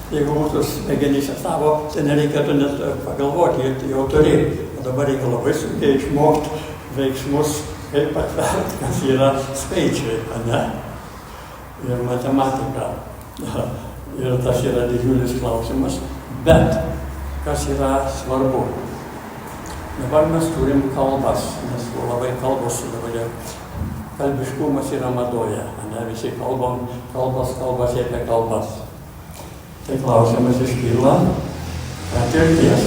Jeigu būtų smegenyse savo, tai nereikėtų net pagalvoti, jau turi. O dabar reikia labai sunkiai išmokti veiksmus, kaip atverti, kas yra skaičiai, ne? Ir matematika. Ir tas yra didžiulis klausimas. Bet kas yra svarbu? Dabar mes turim kalbas, nes labai kalbos dabar kalbiškumas yra madoje, ne? Visi kalbas apie kalbas. Tai klausimas iškyla patirties.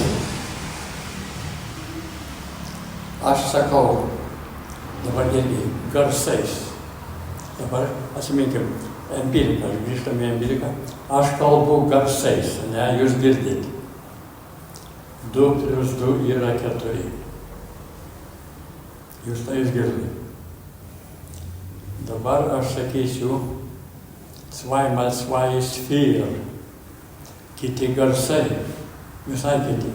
Aš sakau, dabar irgi garsais. Dabar atsiminkim, empirika, grįžtame į empiriką. Aš kalbu garsais, ne, jūs girdite. 2 + 2 yra 4. Jūs tai išgirdite. Dabar aš sakysiu 2 × 2 ist 4. Kiti garsai, visai kiti.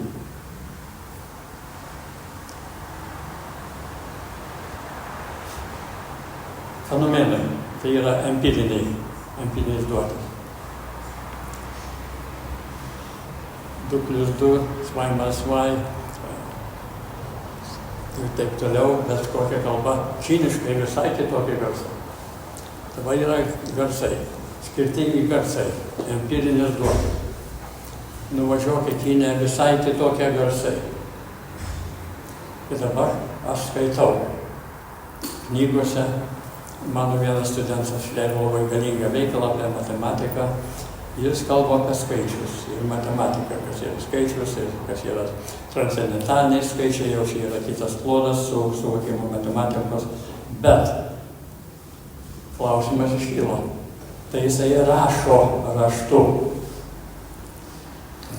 Fenomenai, tai yra empirinis duotas. 2 + 2, 2 × 2 ir taip toliau, bet kokia kalba, činiškai visai kitokie garsai. Dabar yra garsai, skirtingi garsai, empirinis duotas. Nuvažiuok į Kinę, visai kitokie garsai. Ir dabar aš skaitau knygose. Mano vienas studentas išleido labai galingą veikalą apie matematiką. Jis kalba apie skaičius ir matematiką, kas yra skaičius ir kas yra transcendentaliniai skaičiai, jau čia yra kitas klodas su suvokimu matematikos. Bet klausimas iškyla. Tai jisai rašo raštu.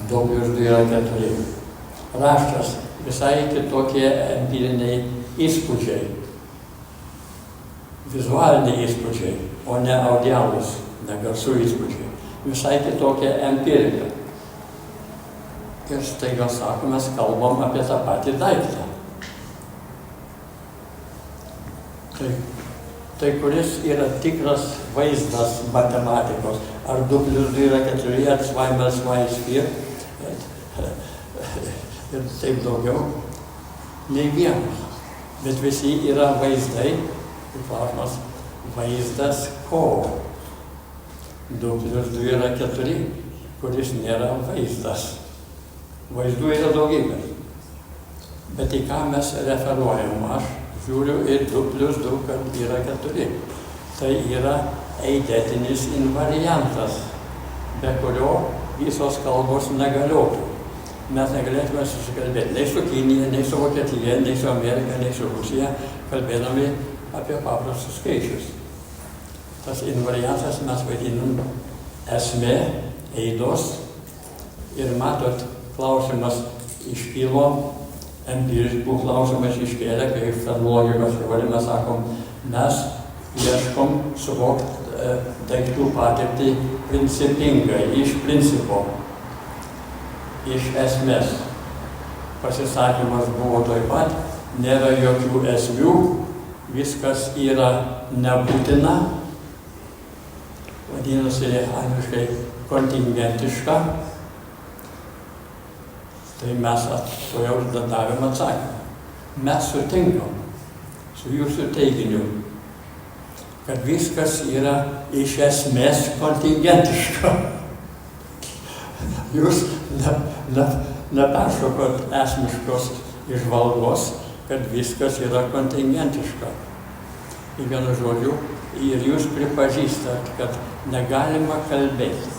2 + 2 yra 4. Raštas visai kitokie empiriniai įspūdžiai, vizualiniai įspūdžiai, o ne audialūs, ne garsų įspūdžiai. Visai kitokia empirika. Ir staiga sako, mes kalbam apie tą patį daiktą. Tai kuris yra tikras vaizdas matematikos? Ar 2 + 2 yra 4, ar 2 × 2 ist 4? Ir taip daugiau, nei vienas. Bet visi yra vaizdai, ir klausimas, vaizdas ko? 2 + 2 yra 4, kuris nėra vaizdas. Vaizdų yra daugybė. Bet į ką mes referuojam? Aš žiūriu ir 2 + 2, kad yra 4. Tai yra eidetinis invariantas, be kurio visos kalbos negaliotų. Mes negalėtume susikalbėti nei su Kinija, nei su Vokietija, nei su Amerika, nei su Rusija, kalbėdami apie paprastus skaičius. Tas invariantas mes vadinam esmė, eidos. Ir matot, klausimas iškilo, empiriškų klausimas iškėlė, kaip fenomenologijos žodžiu mes sakom, mes ieškom suvokti daiktų patirtį principingai, iš principo. Iš esmės. Pasisakymas buvo taip pat, nėra jokių esmių, viskas yra nebūtina, vadinasi angliškai kontingentiška, tai mes to jau davėm atsakymą. Mes sutinkam su jūsų teiginiu, kad viskas yra iš esmės kontingentiška. Jūs neperšokot esmiškos įžvalgos, kad viskas yra kontingentiška. Į vienu žodžiu, ir jūs pripažįstat, kad negalima kalbėti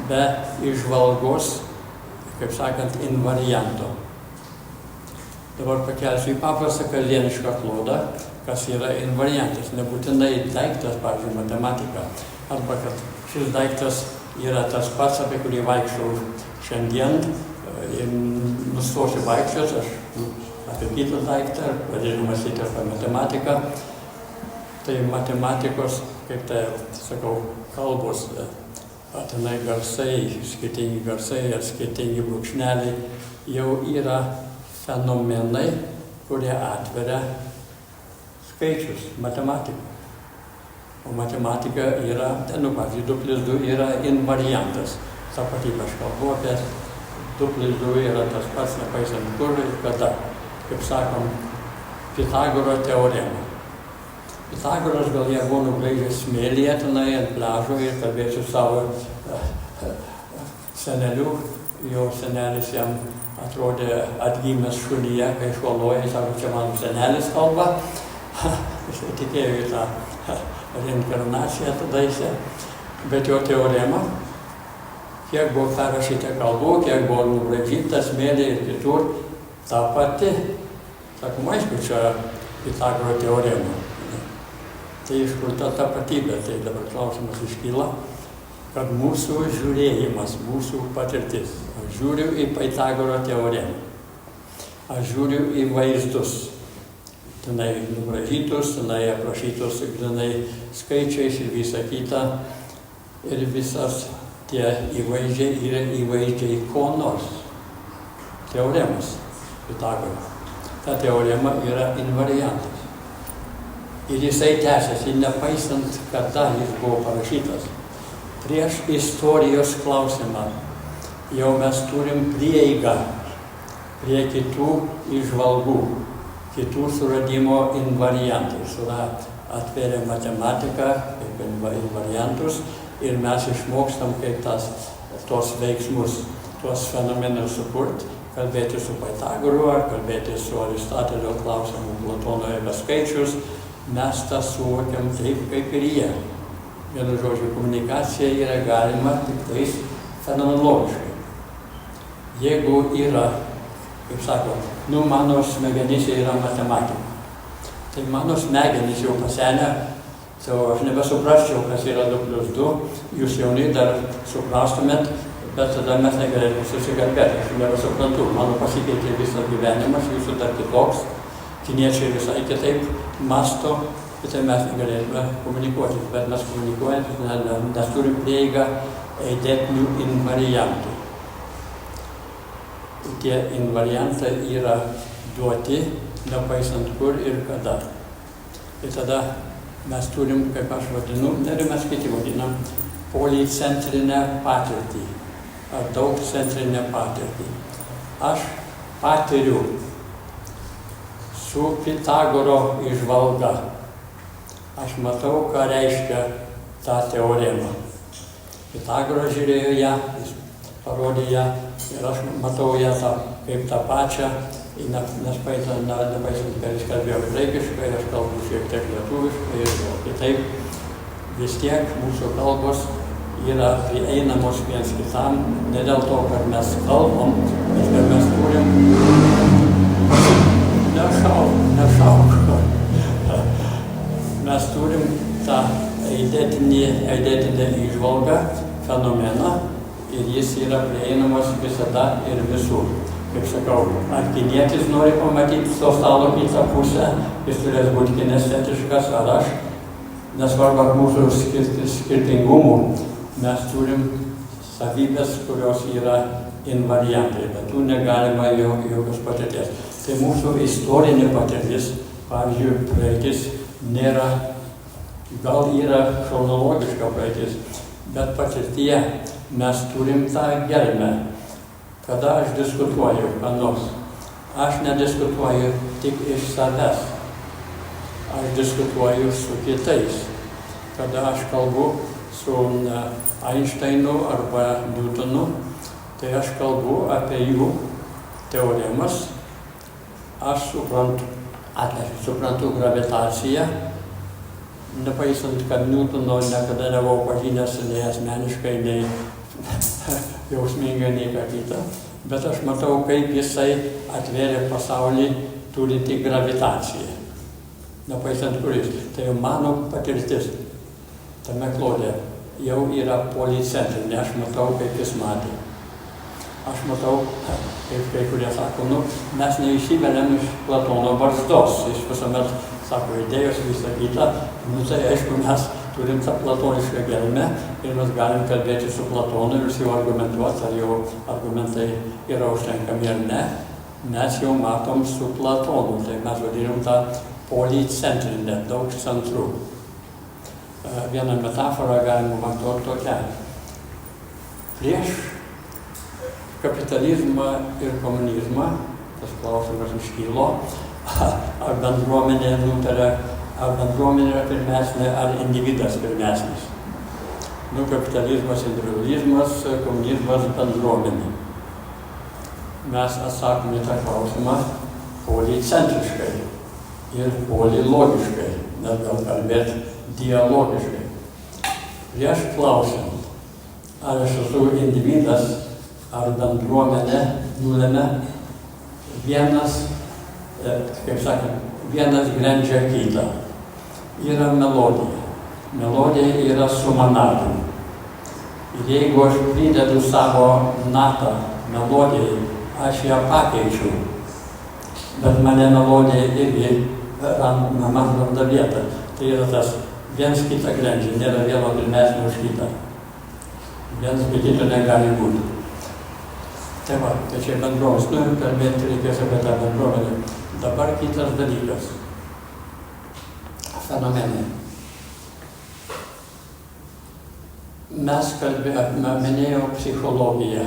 be įžvalgos, kaip sakant, invarianto. Dabar pakelsiu į paprastą kasdienišką klodą, kas yra invariantas. Nebūtinai daiktas, pavyzdžiui, matematika. Arba kad šis daiktas yra tas pats, apie kurį vaikščiau šiandien. Nustosiu vaikščios, aš apie kitą daiktą, pradėsiu mąstyti apie matematiką. Tai matematikos, kaip tai sakau, kalbos, tenai garsai, skirtingi garsai ar skirtingi brūkšneliai jau yra fenomenai, kurie atveria skaičius, matematiką. O matematika yra, pavyzdžiui, 2+2 yra invariantas. Tapatybė aš kalbu apie 2+2 yra tas pats, nepaisant kur ir kada. Kaip sakom, Pitagoro teorema. Pitagoras gal jie buvo nubraižęs smėlyje tenai ant pliažo ir kalbėsiu savo seneliu. Jo senelis jam atrodė atgimęs šulyje, kai šuoloja, sako, čia mano senelis kalba. Jis tikėjo į tą reinkarnaciją tadaise. Bet jo teorema, kiek buvo perrašyta kalbų, kiek buvo nubraižyta smėlyje ir kitur, ta pati. Sakom, aišku, čia Pitagoro teorema. Tai iš kur ta tapatybė, tai dabar klausimas iškyla, kad mūsų žiūrėjimas, mūsų patirtis. Aš žiūriu į Pitagoro teoremą. Aš žiūriu į vaizdus. Tenai nubražytus, tenai aprašytus, tenai skaičiais ir visa kita. Ir visas tie įvaizdžiai yra įvaizdžiai ko nors. Teoremas Pitagoro. Ta teorema yra invariantas. Ir jisai tęsiasi, nepaisant, kada jis buvo parašytas. Prieš istorijos klausimą jau mes turim prieigą prie kitų įžvalgų, kitų suradimo invariantais. Atveria matematiką kaip invariantus ir mes išmokstam kaip tos veiksmus, tos fenomenus sukurt, kalbėti su Pitagoru ar kalbėti su Aristotelio klausimu Platono apie skaičius. Mes tą suvokiam taip, kaip ir jie. Vienu žodžiu, komunikacija yra galima tik tais fenomenologiškai. Jeigu yra, kaip sako, mano smegenyse yra matematika, tai mano smegenys jau pasenę, tai aš nebesuprasčiau, kas yra 2+2, jūs jauni dar suprastumėt, bet tada mes negalėtume susikalbėti. Aš nebesuprantu, mano pasikeitė visas gyvenimas, jūsų dar kitoks. Kiniečiai visai kitaip masto, tai mes negalėtume komunikuoti, bet mes komunikuojant, nes turim prieigą eidetinių invariantų. Tie invariantai yra duoti, nepaisant kur ir kada. Ir tada mes turim, kaip aš vadinu, mes kiti vadinam, policentrinę patirtį, ar daugcentrinę patirtį. Aš patiriu su Pitagoro įžvalga. Aš matau, ką reiškia ta teorema. Pitagoras žiūrėjo ją, jis parodė ją ir aš matau ją kaip tą pačią, nepaisant, kad jis kalbėjo graikiškai, aš kalbu šiek tiek lietuviškai ir kitaip. Vis tiek mūsų kalbos yra prieinamos viens kitam, ne dėl to, kad mes kalbam, bet kad mes turim Nešauk. Mes turim tą eidetinę įžvalgą, fenomeną ir jis yra prieinamas visada ir visur. Kaip sakau, ar kinietis nori pamatyti to stalo kitą pusę, jis turės būti kinestetiškas, ar aš. Nesvarbu, mūsų skirtingumų, mes turim savybės, kurios yra invariantai, bet tų negalima jokios patirties. Tai mūsų istorinė patirtis, pavyzdžiui, praeitis nėra, gal yra chronologiška praeitis, bet patirtyje mes turim tą gelmę. Kada aš diskutuoju, ką nors, aš nediskutuoju tik iš savęs, aš diskutuoju su kitais. kada aš kalbu su Einsteinu arba Newtonu, tai aš kalbu apie jų teoremas. Aš suprantu gravitaciją, nepaisant, kad Newtono niekada nebuvau pažinęs nei asmeniškai, nei jausmingai, nei ką kitą. Bet aš matau, kaip jisai atvėrė pasaulį turintį gravitaciją. Nepaisant kuris. Tai mano patirtis tame klode jau yra policentrinė. Aš matau, kaip jis matė. Aš matau, kaip kai kurie sako, mes neišsiveliam iš Platono barzdos. Jis visuomet sako, idėjos visą kitą. Tai aišku, mes turim tą platonišką gelmę ir mes galim kalbėti su Platonu ir su juo argumentuoti, ar jo argumentai yra užtenkami ar ne. Mes jau matom su Platonu, tai mes vadinam tą policentrinę, daug centrų. Vieną metaforą galima vartoti tokią. Prieš kapitalizmą ir komunizmą, tas klausimas iškylo, ar bendruomenė nutarė, ar bendruomenė yra pirmesnė, ar individas pirmesnis. Kapitalizmas, individualizmas, komunizmas, bendruomenė. Mes atsakome tą klausimą policentriškai ir polilogiškai, net gal kalbėti dialogiškai. Prieš klausiant, ar aš esu individas, ar bendruomenė nulemia, vienas, kaip sakant, vienas grindžia kitą. Yra melodija. Melodija yra suma natų. Ir jeigu aš pridedu savo natą melodijai, aš ją pakeičiu. Bet mane melodija irgi man randa vietą. Tai yra tas viens kitą grindžia, nėra vieno pirmesnio už kitą. Viens be kito negali būti. Tai va, tai čia bendruomenės, kalbėti reikės apie tą bendruomenę. Dabar kitas dalykas. Fenomenai. Mes minėjau psichologiją.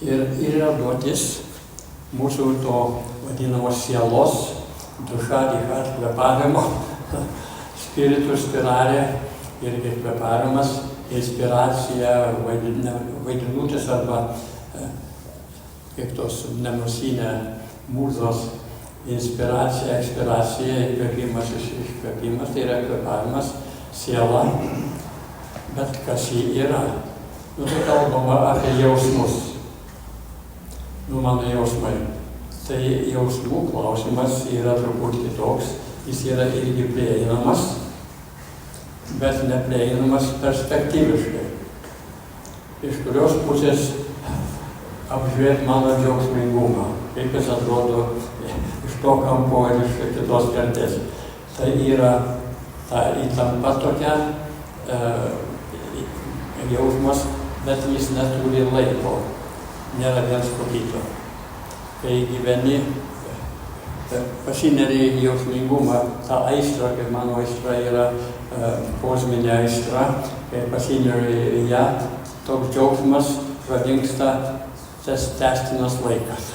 Ir yra duotis mūsų to vadinamos sielos, duša, dichat, kvėpavimo, spiritus, spiralė, irgi kvėpavimas, inspiracija, vaidinutės arba kaip tos nenusinė mūzos, inspiracija, ekspiracija, įkvėpimas, iškvėpimas, tai yra kvėpavimas, siela. Bet kas jį yra? Tai kalbama apie jausmus. Mano jausmai. Tai jausmų klausimas yra truputį kitoks. Jis yra irgi prieinamas, bet neprieinamas perspektyviškai. Iš kurios pusės apžiūrėti mano džiaugsmingumą, kaip jis atrodo iš to kampo ir iš kitos kertės. Tai yra ta įtampa tokia, jausmas, bet jis neturi laiko, nėra viens po kito. Kai gyveni, pasineri į jausmingumą, tą aistrą, kaip mano aistra yra posminė aistra, kai pasineri į ją, toks džiaugsmas pradingsta tas tęstinas laikas.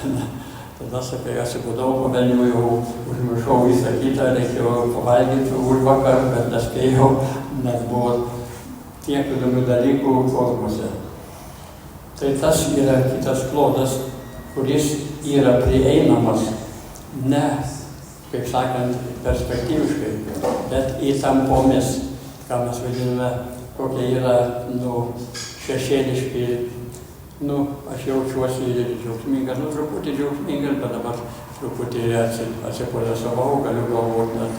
Tada sakai, atsibudau, po velnių jau užmiršau visą kitą, reikėjo pavalgyti už vakar, bet nespėjau, nes buvo tiek įdomių dalykų kosmose. Tai tas yra kitas klodas, kuris yra prieinamas, ne, kaip sakant, perspektyviškai, bet įtampomis, ką mes vadiname, kokie yra, šešėliški, aš jaučiuosi džiaugsmingas, truputį džiaugsmingas, bet dabar truputį atsipaliasavau, galiu galvoti net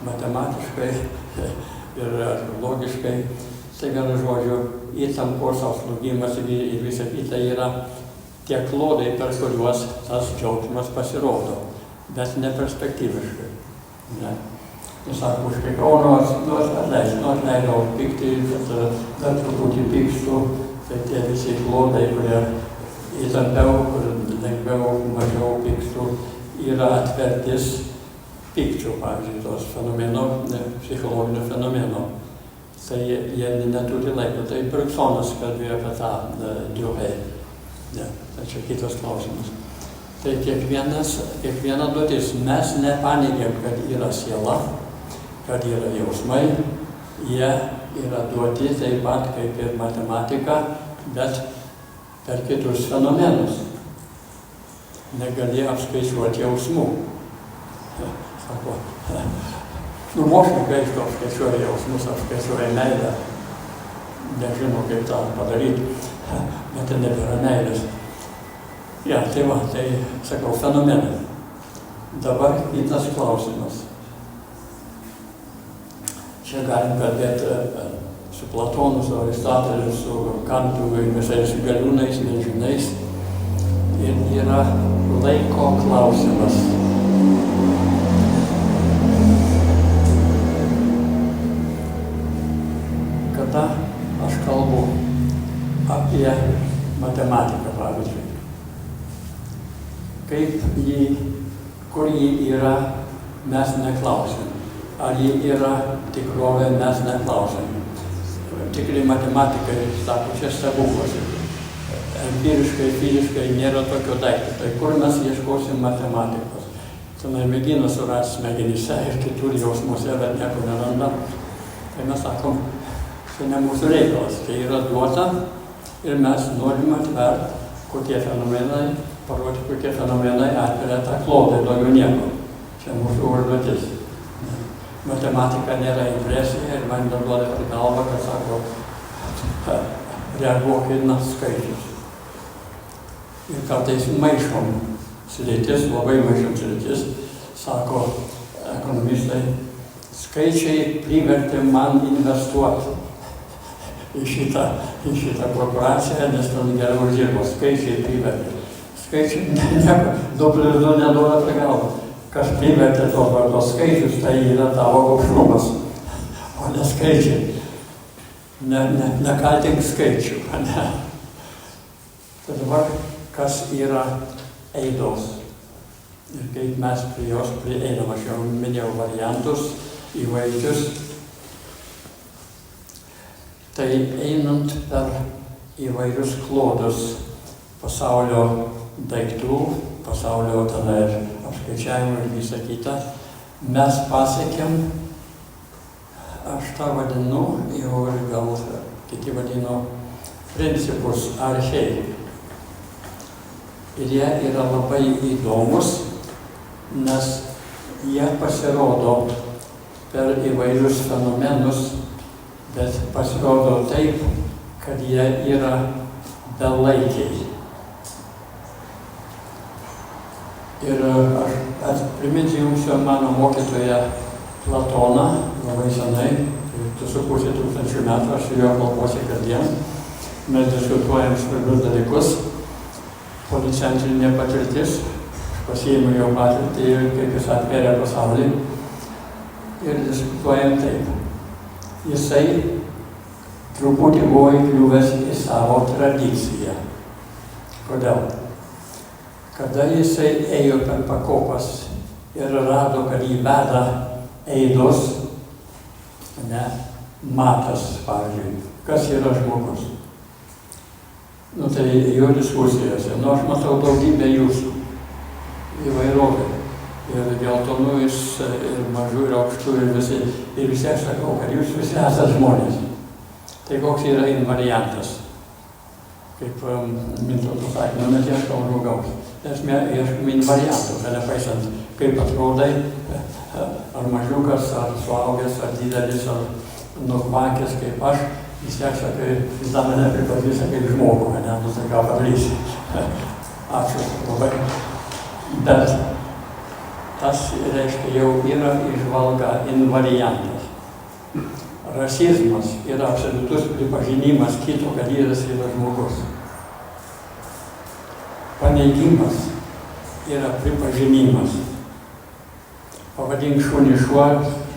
matematiškai ir logiškai. Tai vienu žodžiu, įtampos atslūgimas ir visa kita yra tie klodai, per kuriuos tas džiaugsmas pasirodo, bet ne perspektyviškai. Sako, atleidau pyktį, dar truputį pykstu, tai tie visi klodai, kurie įtampiau, kur lengviau, mažiau pykstu, yra atvertis pykčių, pavyzdžiui, tos fenomeno, psichologinio fenomeno. Tai jie neturi laiko. Tai Bergsonas kalbėjo apie tą diopę. Tai čia kitas klausimas. Tai kiekviena duotis, mes nepaneigiam, kad yra siela, kad yra jausmai, jie yra duoti taip pat kaip ir matematika, bet per kitus fenomenus. Negali apskaičiuoti jausmų. Sako, mokslininkai apskaičiuoja jausmus, apskaičiuoja meilę. Nežino, kaip tą padaryti, bet tai nebėra meilės. Ja, tai va, tai sakau, fenomenai. Dabar kitas klausimas. Čia galim kalbėti su Platonu, su Aristoteliu, su Kantu, visais galiūnais, nežinais. Ir yra laiko klausimas. Kada aš kalbu apie matematiką, pavyzdžiui. Kur ji yra, mes neklausim. Ar ji yra tikrovė, mes neklausim. Tikrai matematikai sako, čia stebuklas. Empiriškai, fiziškai nėra tokio daikto. Tai kur mes ieškosim matematikos? Tenai mėgina surasti smegenyse ir kitur jausmuose, bet nieko neranda. Tai mes sakom, tai ne mūsų reikalas. Tai yra duota ir mes norime atverti, kokie fenomenai, parodyti, kokie fenomenai atveria tą klodą, daugiau nieko. Čia mūsų užduotis. Matematika nėra impresija ir man duoda per galvą, kad sako, reaguokit na skaičius. Ir kartais maišom sritis, labai maišom sritis, sako ekonomistai, skaičiai privertė man investuoti į šitą korporaciją, nes ten geriau uždirbo, skaičiai privertė. Skaičiai nieko, 2+2 neduoda prie galvą. Kas privertė tos skaičius, tai yra tavo gobšumas, o ne skaičiai. Nekaltink skaičių, ne. Tai dabar, kas yra eidos ir kaip mes prie jos prieinam. Aš jau minėjau variantus įvairius. Tai einant per įvairius klodus pasaulio daiktų, pasaulio tada ir apskaičiavimų ir visą kitą, mes pasiekėm, aš tą vadinu, jau ir gal kiti vadino, principus archėjai. Ir jie yra labai įdomus, nes jie pasirodo per įvairius fenomenus, bet pasirodo taip, kad jie yra belaikiai. Ir aš priminsiu jums mano mokytoją Platoną, labai senai, 2,5 metų, aš su juo kalbuosi kasdien. Mes diskutuojam svarbius dalykus, policentrinė patirtis, aš pasiėmiau jo patirtį ir kaip jis atvėrė pasaulį. Ir diskutuojam taip. Jisai truputį buvo įkliuvęs į savo tradiciją. Kodėl? Kada jisai ėjo per pakopas ir rado, kad jį veda eidos, ne, matas, pavyzdžiui, kas yra žmogus. Nu tai jo diskusijose, nu aš matau daugybę jūsų, įvairovę. Ir geltonų, ir mažų, ir aukštų, ir visi aš sakau, kad jūs visi esate žmonės. Tai koks yra invariantas? Kaip Mintautas sakė, nu mes ieškom žmogaus. Esmė, ieškom invariantų, kad nepaisant, kaip atrodai, ar mažiukas, ar suaugęs, ar didelis, ar nukvakęs kaip aš, vis tiek sakai, vis dar mane pripažįsta kaip žmogų, kad ne, tu tai ką padarysi. Ačiū labai. Bet tas reiškia jau yra įžvalga invariantas. Rasizmas yra absoliutus pripažinimas kito, kad jis yra žmogus. Paneigimas yra pripažinimas. Pavadink šunį šuo,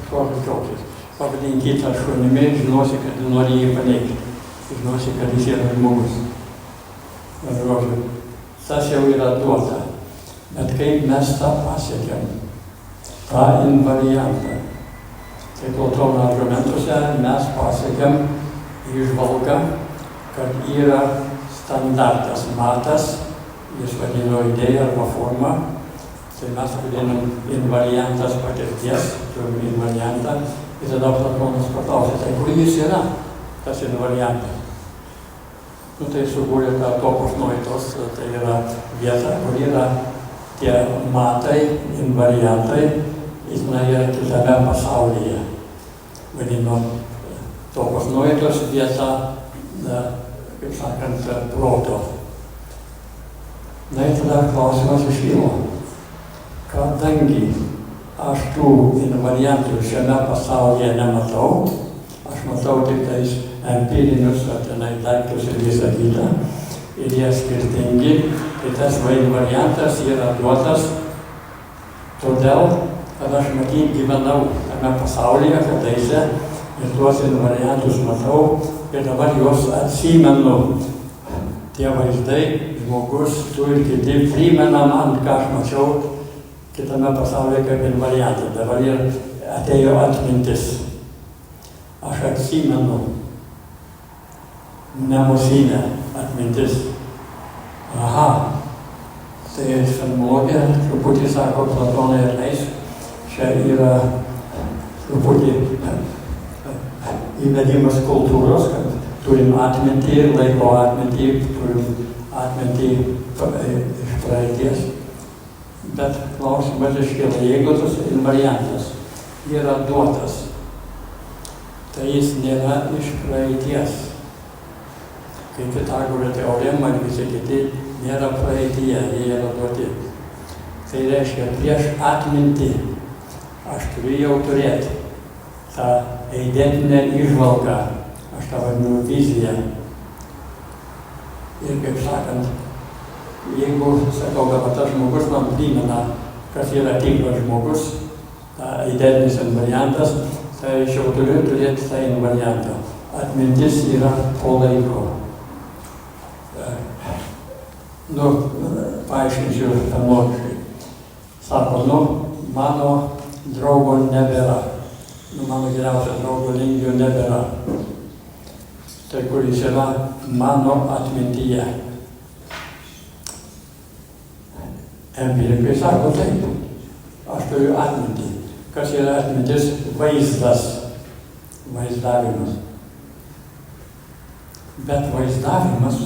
šuo žodžiais. Pavadink kitą šunimi, žinosi, kad nori jį paneigti. Žinosi, kad jis yra žmogus. Žodžiu, tas jau yra duota. Bet kaip mes tą pasiekėm, tą invariantą. Tai Platono argumentuose mes pasiekėm įžvalgą, kad yra standartas matas, jis vadino idėja arba forma, Tai mes vadinam invariantas patirties, turim invariantą. Ir tada Platonas paklausė, tai kur jis yra, tas invariantas? Nu, tai subūrė tą topos noitos, tai yra vieta, kur yra tie matai, invariantai, jis yra kitame pasaulyje. Vadino topos noitos vieta, kaip sakant, proto. Na ir tada klausimas iškilo. Kadangi aš tų invariantų šiame pasaulyje nematau, aš matau tik tais empirinius daiktus ir visą kitą, ir jie skirtingi, tai tas invariantas yra duotas todėl, kad aš matyt gyvenau tame pasaulyje kadaise ir tuos invariantus matau ir dabar juos atsimenu. Tie vaizdai, žmogus, tu ir kiti primena man, ką aš mačiau kitame pasaulyje kaip invariantą. Dabar ir atėjo atmintis. Aš atsimenu. Nemusinė atmintis. Aha. Tai fenomenologija truputį sako Platonai ir leis. Čia yra truputį įvedimas kultūros, kad turim atmintį, laiko atmintį, turim atmintį iš praeities. Bet klausimas iškyla, jeigu tas invariantas yra duotas, tai jis nėra iš praeities. Kaip Pitagoro teorema ir visi kiti nėra praeityje, jie yra duoti. Tai reiškia, prieš atmintį aš turiu jau turėti tą eidentinę įžvalgą, aš tą vadinu viziją. Ir kaip sakant, jeigu, sakau, kad tas žmogus man primena, kas yra tikras žmogus, eidentinis invariantas, tai aš jau turiu turėti tą invariantą. Atmintis yra po laiko. Paaiškinsiu logiškai. Sako, mano draugo nebėra. Mano geriausio draugo Lingio nebėra. Tai kuris yra mano atmintyje. Empirikai sako taip. Aš turiu atmintį. Kas yra atmintis? Vaizdas. Vaizdavimas. Bet vaizdavimas,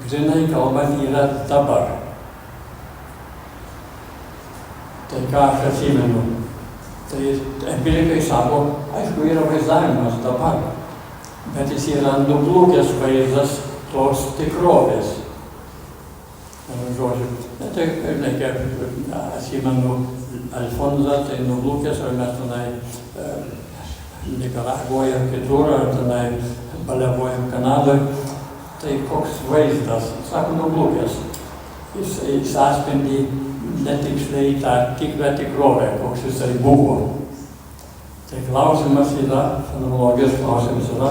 grinai kalbant, yra dabar. Tai ką aš atsimenu? Tai empirikai sako, aišku, yra vaizdavimas dabar, bet jis yra nublūkęs vaizdas tos tikrovės. Žodžiu, tai kaip atsimenu Alfonsą, tai nublūkęs, ar mes tenai Nikaragvoje ar kitur, ar tenai baliavojam Kanadoje, tai koks vaizdas, sako, nublūkęs. Jis atspindi netiksliai tą tikrą tikrovę, koks jisai buvo. Tai klausimas yra, fenomenologijos klausimas yra,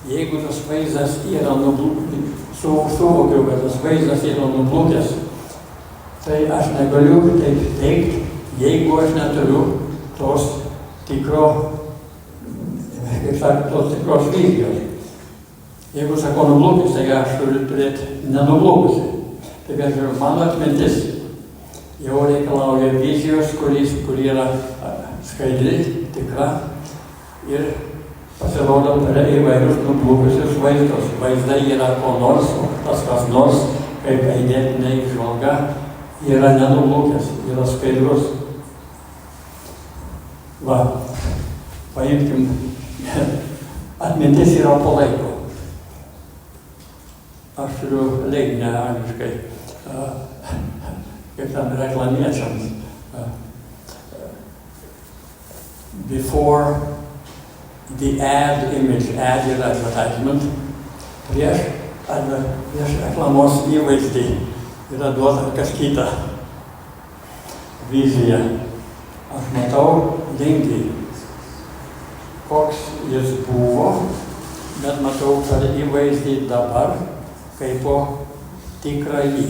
jeigu tas vaizdas yra nublūkęs, suvokiau, kad tas vaizdas yra nublūkęs, tai aš negaliu taip teikti, jeigu aš neturiu tos tikro, kaip sakant, tos tikros vizijos. Jeigu sakau nublūkęs, tai aš turiu turėti nenublūkusi. Tai kad mano atmintis jau reikalauja vizijos, kuri yra skaidri, tikra ir pasirodo per įvairius nublūkusius vaizdus. Vaizdai yra ko nors, o tas kas nors, kaip eidentinė įžvalga, yra nenublūkęs, yra skaidrus. Va, paimkim, atmintis yra po laiko. Aš turiu leidinę angliškai, kaip tam reklamiečiams. Before the ad image, ad yra advertisement, prieš reklamos įvaizdį yra duota kas kita. Vizija. Aš matau Lingį, koks jis buvo, bet matau per įvaizdį dabar, kaip po tikrąjį.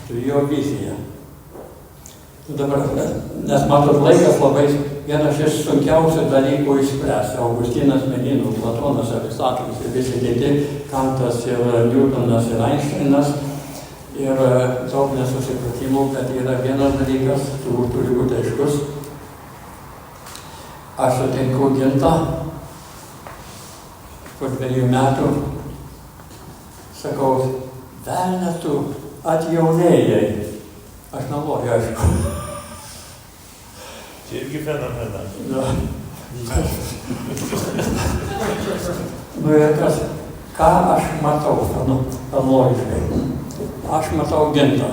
Turiu jo viziją. Dabar, nes matot, laikas labai vienas iš sunkiausių dalykų išspręsti. Augustinas mėgino, Platonas, Aristotelis ir visi kiti, Kantas ir Newtonas ir Einšteinas ir daug nesusipratimų, bet yra vienas dalykas, turi būti aiškus. Aš sutinku Gintą po 2 metų, sakau, velnia tu atjaunėjai. Aš meluoju, aišku. Čia irgi fenomenas. Nu ir ką aš matau, logiškai. Aš matau Gintą.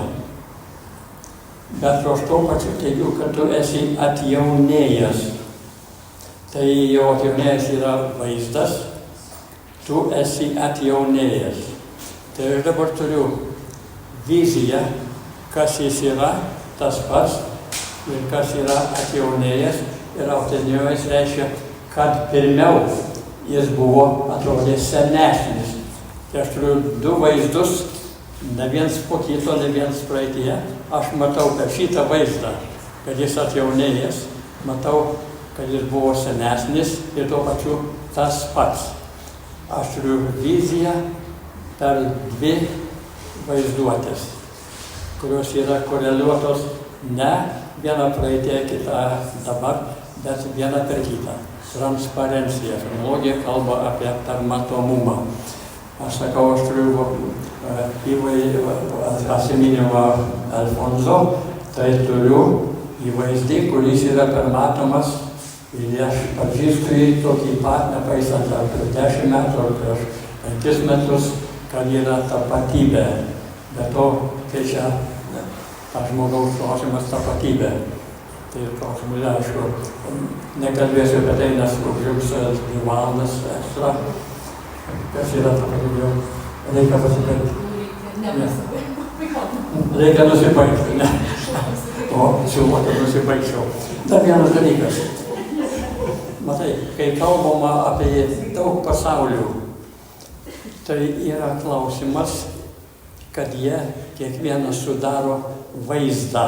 Bet aš tuo pačiu teigiu, kad tu esi atjaunėjęs. Tai jau atjaunėjęs yra vaizdas, tu esi atjaunėjęs. Tai aš dabar turiu viziją, kas jis yra, tas pats, ir kas yra atjaunėjęs. Ir atjaunėjęs reiškia, kad pirmiau jis buvo, atrodė, senesnis. Tai aš turiu 2 vaizdus, ne viens po kito, ne viens praeityje. Aš matau per šitą vaizdą, kad jis atjaunėjęs, matau, kad jis buvo senesnis ir tuo pačiu tas pats. Aš turiu viziją per 2 vaizduotės, kurios yra koreliuotos ne viena praeitie, kita dabar, bet viena per kitą. Transparencija. Fenomenologija kalba apie permatomumą. Aš sakau, aš turiu asiminimą Alfonso, tai turiu įvaizdį, kuris yra permatomas ir aš pažįstu jį tokį pat, nepaisant ar prieš 10 metų, ar prieš 5 metus, kad yra tapatybė. Bet to, kai čia žmogaus klausimas tapatybė. Tai klausimus, aišku, nekalbėsiu apie tai, nes užjungs 2 valandas ekstra. Kas yra tapatybė? Reikia pasibaigti. Reikia nusibaigti, ne? O, siūlo, kad nusibaigčiau. Dar vienas dalykas. Matai, kai kalbama apie daug pasaulių, tai yra klausimas, kad jie kiekvienas sudaro vaizdą.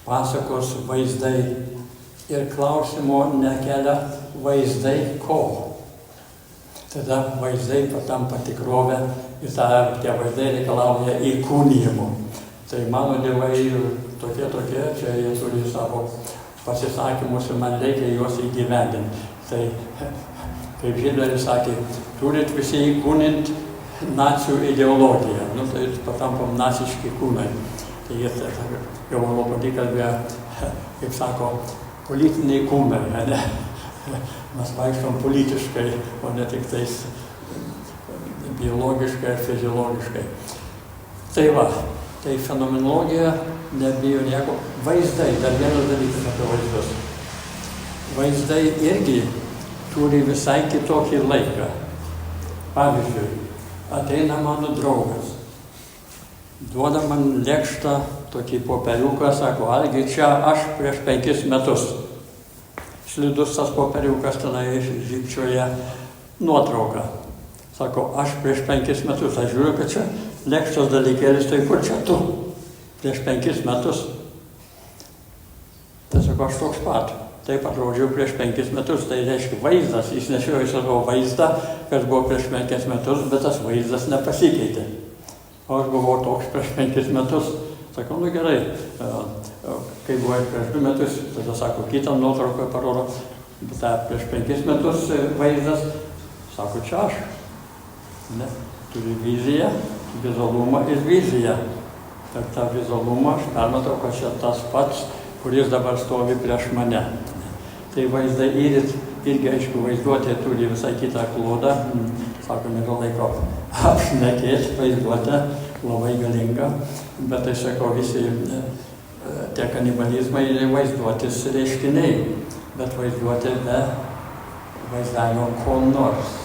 Pasakos vaizdai ir klausimo nekelia vaizdai ko. Tada vaizdai patampa tikrovę ir tie vaizdai reikalauja įkūnijimo. Tai mano dievai tokie, čia jie turi savo pasisakymus ir man reikia juos įgyvendinti. Tai, kaip Hitleris sakė, turit visi įkūninti nacių ideologiją. Nu, tai patampam naciški kūnai. Tai jis jau Lopatį kalbėjo, kaip sako, politiniai kūnai, ne? Mes vaikštom politiškai, o ne tik tais biologiškai ir fiziologiškai. Tai va, tai fenomenologija nebijo nieko. Vaizdai, dar vienas dalykas apie vaizdus. Vaizdai irgi turi visai kitokį laiką. Pavyzdžiui, ateina mano draugas, duoda man lėkštą, tokį popieriuką, sako, Algi, čia aš prieš 5 metus. Slidus tas popieriukas tenai žybčioje nuotrauką. Sako, aš prieš 5 metus, aš žiūriu, kad čia lėkštos dalykėlis, tai kur čia tu? Prieš 5 metus. Tai sako, aš toks pat. Taip atrodžiau prieš 5 metus, tai reiškia vaizdas, jis nešiojo savo vaizdą, kas buvo prieš 5 metus, bet tas vaizdas nepasikeitė. O aš buvau toks prieš 5 metus. Sakau, nu gerai, kai buvai prieš 2 metus, tada sako, kitą nuotrauką parodo, bet prieš 5 metus vaizdas, sako, čia aš. Ne? Turi viziją, vizualumą ir viziją. Per tą vizualumą aš permatau, kad čia tas pats, kuris dabar stovi prieš mane. Tai vaizdai irgi, aišku, vaizduotė turi visai kitą klodą. Sako, nėra laiko apšnekėti, vaizduotė labai galinga. Bet tai sako, visi tie kanibalizmai vaizduotės reiškiniai. Bet vaizduotė be vaizdavimo ko nors.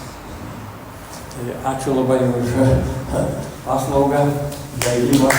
Tai ačiū labai už paslaugą, gailymą.